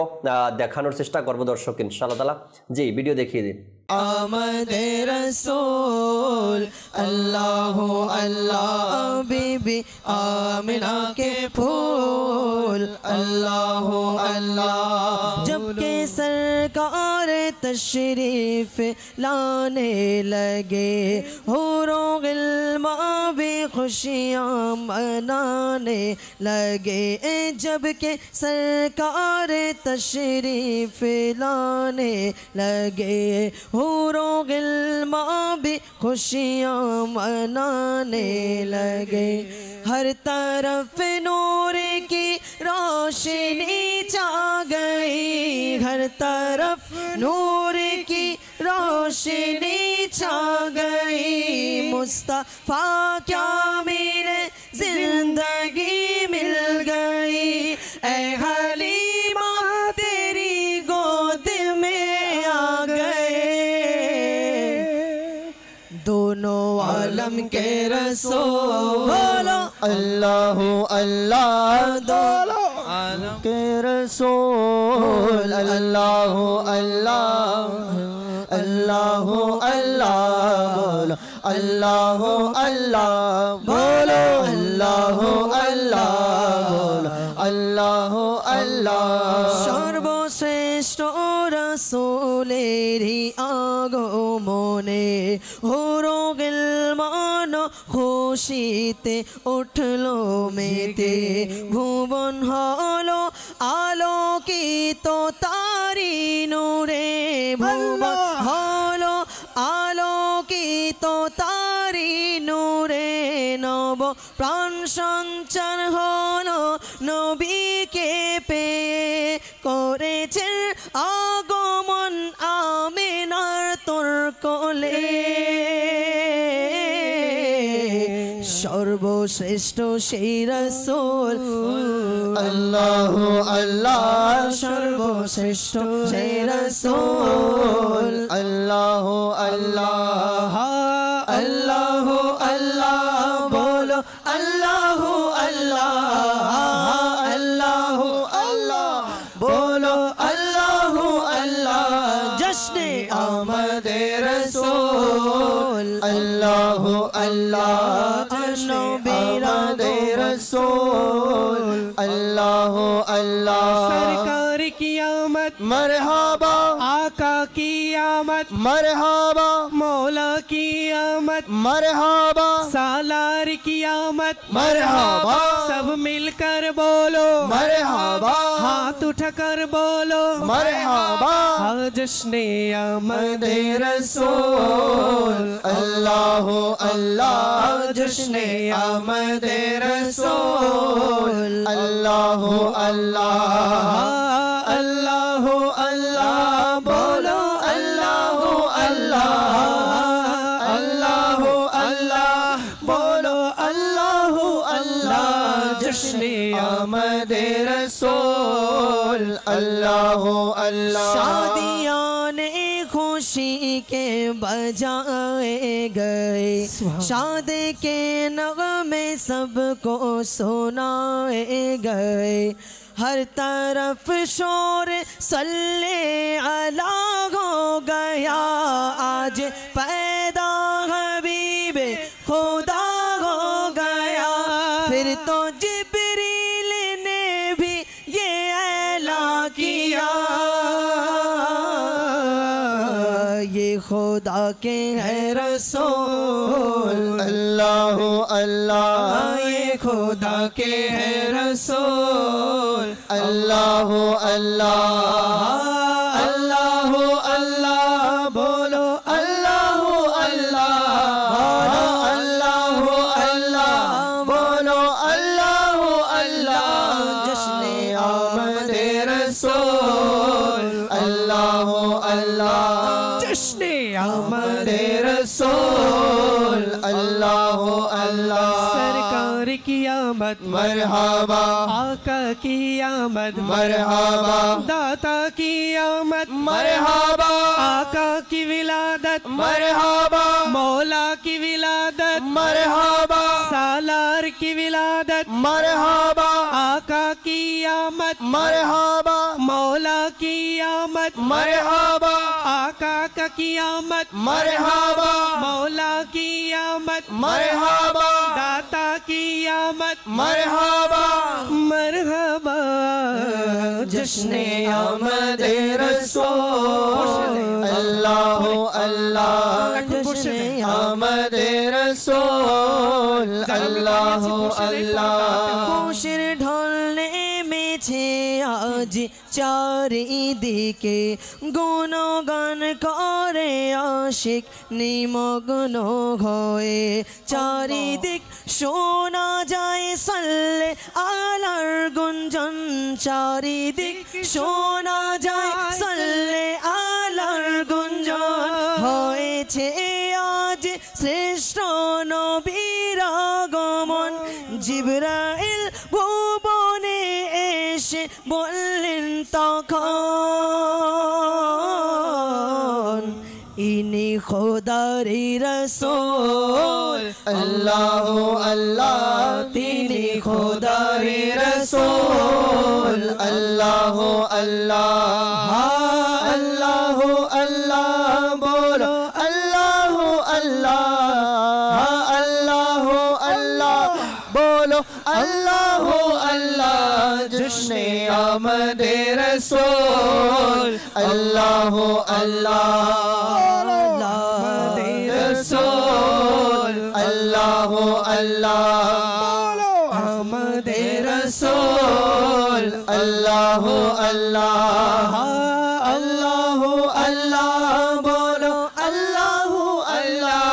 Speaker 3: দেখানোর চেষ্টা করব দর্শক ইনশাআল্লাহ তাআলা। জি, ভিডিও দেখিয়ে দিন।
Speaker 1: আমাদের রাসূল আল্লাহু আল্লাহ বিবি আমিনা के फूल अल्लाहु अल्लाह जब के सरकार तशरीफ लाने लगे हुरों गिल्मा भी खुशियाँ मनाने लगे जब के सरकार तशरीफ लाने लगे हुरों गिल्मा भी खुशियाँ मनाने लगे हर तरफ नूर की रोशनी छा गई हर तरफ नूर की रोशनी छा गई मुस्तफा क्या मेरे जिंदगी मिल गई ऐ हलीमा तेरी गोद में आ गए दोनों आलम के रसूल अल्लाह अल्लाह दोनों आलम के रसूल अल्लाह अल्लाह अल्लाह अल्लाह बोलो अल्लाह अल्लाह बोलो अल्लाह अल्लाह सर्वश्रेष्ठ रसूलेरी আগমনে হুরো গিলমান খুশিতে উঠলো মেতে ভুবন হলো আলোকিত তারি নূরে ভুবন হলো আলোকিত তারি নূরে নব প্রাণ সঞ্চার হলো নবীকে পেয়ে করেছেন আগমন আমিনার তোর কোলে সর্বশ্রেষ্ঠ সেই রাসূল আল্লাহ আল্লাহ সর্বশ্রেষ্ঠ সেই রাসূল আল্লাহ আল্লাহ আল্লাহ আল্লাহ বলো আল্লাহ আল্লাহ আল্লাহ আল্লাহ বলো আল্লাহ আল্লাহ জশ্নে আমাদের রাসূল আল্লাহ रसूल अल्लाह अल्लाह
Speaker 10: सरकार की आमद
Speaker 1: मरहबा
Speaker 10: आका की आमद
Speaker 1: मरहबा
Speaker 10: मौला की आमद
Speaker 1: मरहबा
Speaker 10: सालार की आमद
Speaker 1: मरहबा
Speaker 10: सब मिलकर बोलो
Speaker 1: मरहबा
Speaker 10: हाथ उठाकर बोलो
Speaker 1: मरहबा
Speaker 10: जश्ने आमद
Speaker 1: रसूल अल्लाह अल्लाह जश्ने आमद रसूल अल्लाह अल्लाह अल्लाह अल्लाह बोलो अल्लाह अल्लाह अल्लाह अल्लाह बोलो अल्लाह अल्लाह जश्ने आमद रसूल अल्लाह अल्लाह शादियाँ ने खुशी के बजाए गए शाद के नगमे सबको सुनाए गए हर तरफ शोर सल्ले अला हो गया आज पैदा हबीबे खुदा हो गया फिर तो जिब्रील ने भी ये ऐलान किया ये खुदा के है रसूल अल्लाह अल्लाह ये खुदा के है रसूल अल्लाह अल्लाह अल्लाह अल्लाह बोलो अल्लाह अल्लाह अल्लाह अल्लाह बोलो अल्लाह अल्लाह जश्ने आमद रसूल अल्लाह अल्लाह जश्ने आमद रसूल अल्लाह अल्लाह सरकार की आमद मरहबा आका की आमद मरहबा दाता की आमद मरहबा आका की विलादत मरहबा मौला की विलादत मरहबा सालार की विलादत मरहबा आका की आमद मरहबा मौला की आमद मरहबा आका का की आमद मरहबा मौला की आमद मरहबा दाता की आमद मरहबा मरहबा जश्ने आमद रसूल अल्लाह अल्लाह जश्ने आमद रसूल अल्लाह अल्लाह खुशिर ढोलने में छे आज চারিদিকে গুণগান করে আশিক নিমগ্ন হয়ে চারিদিক শোনা যায় সাল্লে আলার গুঞ্জন চারিদিক শোনা যায় সাল্লে আলার গুঞ্জন হয়েছে আজ শ্রেষ্ঠ নবীর আগমন জিবরাইল ভুবনে এসে বললেন তখন ইনি খোদারি রসূল আল্লাহ আল্লাহ তিনি খোদারি রসূল আল্লাহ আল্লাহ আল্লাহ আল্লাহ বলো আল্লাহ আল্লাহ আল্লাহ আল্লাহ বলো আল্লাহ আল্লাহ জশ্নে আমদ রসূল আল্লাহ আল্লাহ রসূল আল্লাহ আল্লাহ আমদ রসূল আল্লাহ আল্লাহ আল্লাহ আল্লাহ বলো আল্লাহ আল্লাহ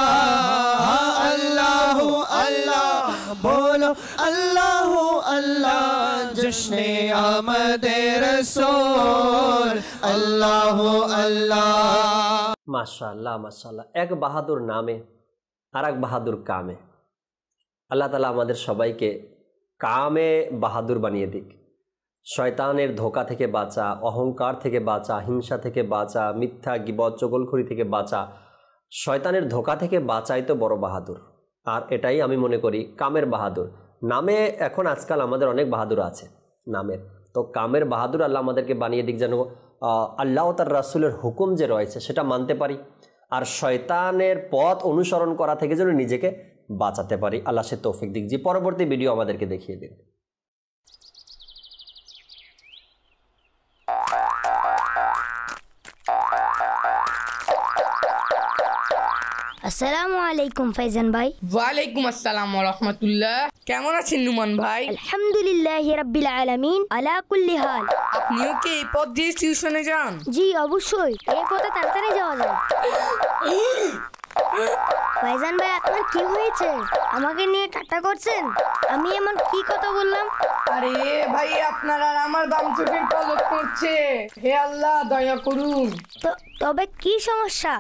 Speaker 1: আল্লাহ আল্লাহ বলো আল্লাহ আল্লাহ জশ্নে আমদ রসূল আল্লাহ আল্লাহ
Speaker 2: মাশাআল্লাহ মাশাআল্লাহ এক বাহাদুর নামে আর এক বাহাদুর কামে আল্লাহ তাআলা আমাদের সবাইকে কামে বাহাদুর বানিয়ে দিক শয়তানের ধোকা থেকে বাঁচা অহংকার থেকে বাঁচা হিংসা থেকে বাঁচা মিথ্যা গীবত চগলখড়ি থেকে বাঁচা শয়তানের ধোকা থেকে বাঁচাই তো বড় বাহাদুর আর এটাই আমি মনে করি কামের বাহাদুর নামে এখন আজকাল আমাদের অনেক বাহাদুর আছে নামের তো কামের বাহাদুর আল্লাহ আমাদেরকে বানিয়ে দিক যেন আল্লাহ তার রাসূলের হুকুম যে রয়েছে সেটা মানতে পারি আর শয়তানের পথ অনুসরণ করা থেকে যেন নিজেকে বাঁচাতে পারি। আল্লাহ সে তৌফিক দিক। জি, পরবর্তী ভিডিও আমাদেরকে দেখিয়ে দিন।
Speaker 11: আসসালামু আলাইকুম ফাইজান ভাই।
Speaker 12: ওয়ালাইকুম আসসালাম ওয়া রাহমাতুল্লাহ। কেমন আছেন নুমান ভাই?
Speaker 11: আলহামদুলিল্লাহি রাব্বিল আলামিন আলা কুল্লি হাল।
Speaker 12: আপনিও কি এই পথ দিয়ে টিউশনে যান?
Speaker 11: জি অবশ্যই, এই পথে তাড়াতাড়ি যাওয়া যায়। ফাইজান ভাই আপনার কি হয়েছে? আমাকে নিয়ে ঠাট্টা করছেন? আমি এমন কি কথা বললাম?
Speaker 12: আরে ভাই আপনার আর আমার বাম চোখের পলক পড়ছে। হে আল্লাহ দয়া করুন।
Speaker 11: তবে কি সমস্যা?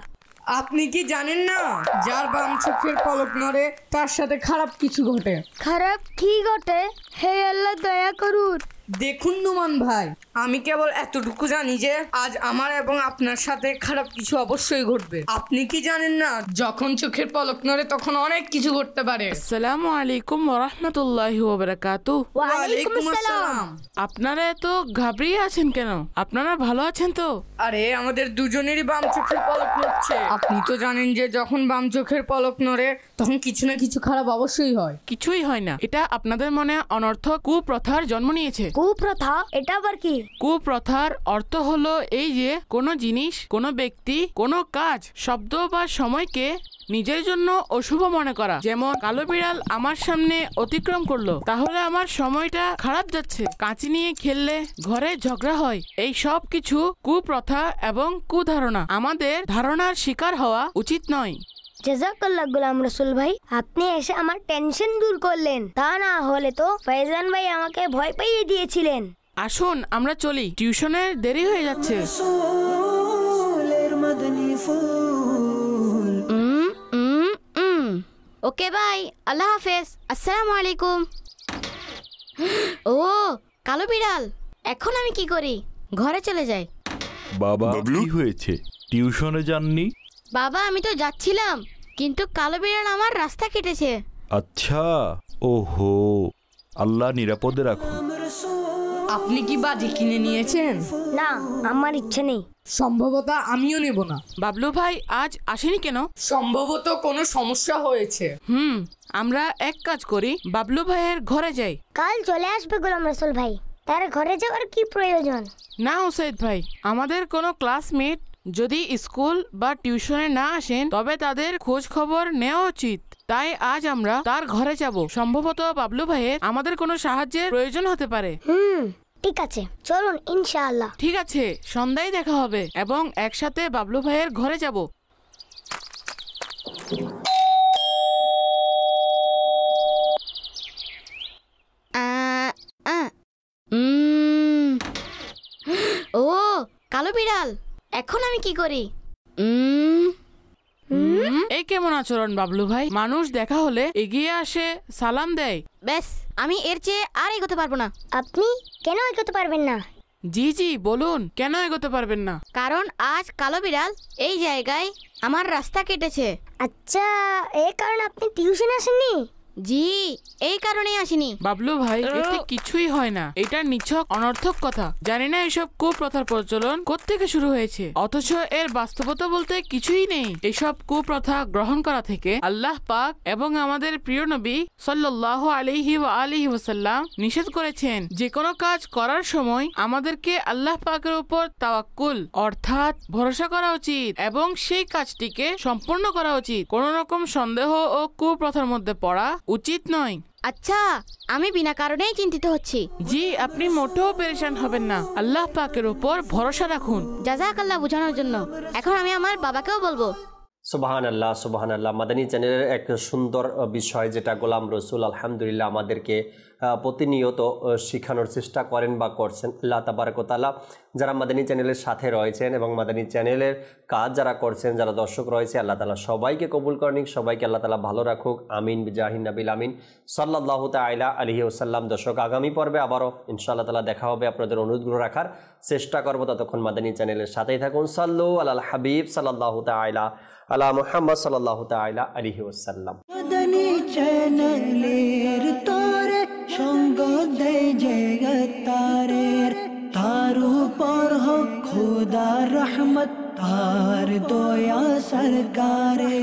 Speaker 12: আপনি কি জানেন না যার বাম চোখের পলক নড়ে তার সাথে খারাপ কিছু ঘটে?
Speaker 11: খারাপ কি ঘটে? হে আল্লাহ দয়া করুন।
Speaker 12: দেখুন নুমান ভাই, আমি কেবল এতটুকু জানি যে আজ আমার এবং আপনার সাথে খারাপ কিছু অবশ্যই ঘটবে। আপনি কি জানেন না যখন চোখের পলক নড়ে তখন অনেক কিছু ঘটতে পারে?
Speaker 13: আসসালামু আলাইকুম ওয়া রাহমাতুল্লাহি ওয়া বারাকাতুহু।
Speaker 11: ওয়া আলাইকুম আসসালাম।
Speaker 13: আপনারা এত ঘাবড়িয়ে আছেন কেন? আপনারা ভালো আছেন তো?
Speaker 12: আরে আমাদের দুজনেরই বাম চোখের পলক নড়ছে। আপনি তো জানেন যে যখন বাম চোখের পলক নড়ে তখন কিছু না কিছু খারাপ অবশ্যই হয়।
Speaker 13: কিছুই হয় না, এটা আপনাদের মনে অনর্থক কুপ্রথার জন্ম নিয়েছে।
Speaker 11: কুপ্রথা? এটা আবার কি?
Speaker 13: কুপ্রথার অর্থ হলো এই যে কোনো জিনিস, কোনো ব্যক্তি, কোনো কাজ, শব্দ বা সময়কে নিজের জন্য অশুভ মনে করা। যেমন কালো বিড়াল আমার সামনে অতিক্রম করলো, তাহলে আমার সময়টা খারাপ যাচ্ছে। কাঁচি নিয়ে খেললে ঘরে ঝগড়া হয়। এই সব কিছু কুপ্রথা এবং কুধারণা। আমাদের ধারণার শিকার হওয়া উচিত নয়।
Speaker 11: জাযাকাল্লাহ গোলাম রসুল ভাই, আপনি এসে আমার টেনশন দূর করলেন। তা না হলে তো ফাইজান ভাই আমাকে ভয় পাইয়ে দিয়েছিলেন।
Speaker 13: আসুন আমরা চলি, টিউশনের দেরি হয়ে যাচ্ছে।
Speaker 11: ওকে ভাই, আল্লাহ হাফেজ। আসসালামু আলাইকুম। ও কালো বিড়াল, এখন আমি কি করি? ঘরে চলে যাই।
Speaker 14: বাবা কি হয়েছে? টিউশনে যাননি?
Speaker 11: বাবা আমি তো যাচ্ছিলাম, কিন্তু কালো বিড়াল আমার রাস্তা কেটেছে।
Speaker 14: আচ্ছা, ওহো, আল্লাহ নিরাপদে রাখুন।
Speaker 12: আপনি কি বাজি কিনে নিয়েছেন?
Speaker 11: না, আমার ইচ্ছে নেই।
Speaker 12: সম্ভবত আমিও নেব না।
Speaker 13: বাবলু ভাই আজ আসেনি কেন?
Speaker 12: সম্ভবত কোনো সমস্যা হয়েছে।
Speaker 13: আমরা এক কাজ করি, বাবলু ভাইয়ের ঘরে যাই।
Speaker 11: কাল চলে আসবে গোলাম রসুল ভাই, তার ঘরে যাওয়ার কি প্রয়োজন?
Speaker 13: না ওসাইদ ভাই, আমাদের কোনো ক্লাসমেট যদি স্কুল বা টিউশনে না আসেন তবে তাদের খোঁজ খবর নেওয়া উচিত। তাই আজ আমরা তার ঘরে যাব। সম্ভবত বাবলু ভাইয়ের আমাদের কোনো সাহায্যের প্রয়োজন হতে পারে।
Speaker 11: ঠিক আছে, চলুন ইনশাআল্লাহ।
Speaker 13: ঠিক আছে, সন্ধ্যায় দেখা হবে এবং একসাথে বাবলু ভাইয়ের ঘরে যাব।
Speaker 11: ও কালো বিড়াল, এখন আমি কি করি?
Speaker 13: এই কেমন আচরণ বাবলু ভাই? মানুষ দেখা হলে এগিয়ে আসে, সালাম দেয়।
Speaker 11: ব্যাস, আমি এর চেয়ে আর এগোতে পারবো না। আপনি কেন এগোতে পারবেন না?
Speaker 13: জি জি বলুন, কেন এগোতে পারবেন না?
Speaker 11: কারণ আজ কালো বিড়াল এই জায়গায় আমার রাস্তা কেটেছে। আচ্ছা, এই কারণে আপনি টিউশন আসেননি? জি, এই কারণেই আসেনি।
Speaker 13: বাবলু ভাই, এতে কিছুই হয় না। এটা নিছক অনর্থক কথা। জানি না এসব কুপ্রথার প্রচলন কোত্থেকে শুরু হয়েছে, অথচ এর বাস্তবতা বলতে কিছুই নেই। এসব কুপ্রথা গ্রহণ করা থেকে আল্লাহ পাক এবং আমাদের প্রিয় নবী সাল্লাল্লাহু আলাইহি ওয়া আলিহি ওয়াসাল্লাম নিষেধ করেছেন। যে কোনো কাজ করার সময় আমাদেরকে আল্লাহ পাকের উপর তাওয়াক্কুল অর্থাৎ ভরসা করা উচিত এবং সেই কাজটিকে সম্পূর্ণ করা উচিত। কোনো রকম সন্দেহ ও কুপ্রথার মধ্যে পড়া উচিত নয়।
Speaker 11: আচ্ছা, আমি বিনা কারণেই চিন্তিত হচ্ছি।
Speaker 13: জি, আপনি মোটেও পেরেশান হবেন না। আল্লাহ পাকের উপর ভরসা রাখুন।
Speaker 11: জাযাকাল্লাহ বোঝানোর জন্য। এখন আমি আমার বাবাকেও বলবো।
Speaker 2: সুবহানাল্লাহ, সুবহানাল্লাহ। মাদানী চ্যানেলের এক সুন্দর বিষয় যেটা গোলাম রসুল আলহামদুলিল্লাহ আমাদেরকে প্রতিনিয়ত শেখানোর চেষ্টা করেন বা করছেন। আল্লাহ তাবারক ওয়া তাআলা যারা মাদানী চ্যানেলের সাথে রয়েছেন এবং মাদানী চ্যানেলের কাজ যারা করছেন, যারা দর্শক রয়েছে, আল্লাহ তাআলা সবাইকে কবুল করেন, সবাইকে আল্লাহ তাআলা ভালো রাখুক। আমিন বিজাহিন নবিল আমিন সাল্লাল্লাহু তাআলা আলাইহি ওয়াসাল্লাম। দর্শক, আগামী পর্বে আবারও ইনশাআল্লাহ তাআলা দেখা হবে। আপনাদের অনুরোধগুলো রাখার চেষ্টা করব। ততক্ষণ মাদানী চ্যানেলের সাথেই থাকুন। সাল্লু আলাল হাবিব সাল্লাল্লাহু তাআলা আলা মুহাম্মদ সাল্লাল্লাহু তাআলা আলাইহি ওয়াসাল্লাম।
Speaker 1: মাদানী চ্যানেলের তোরে সঙ্গ দেয় জগতারের, তার উপর হোক খোদার রহমত, তার দয়া সরকারে।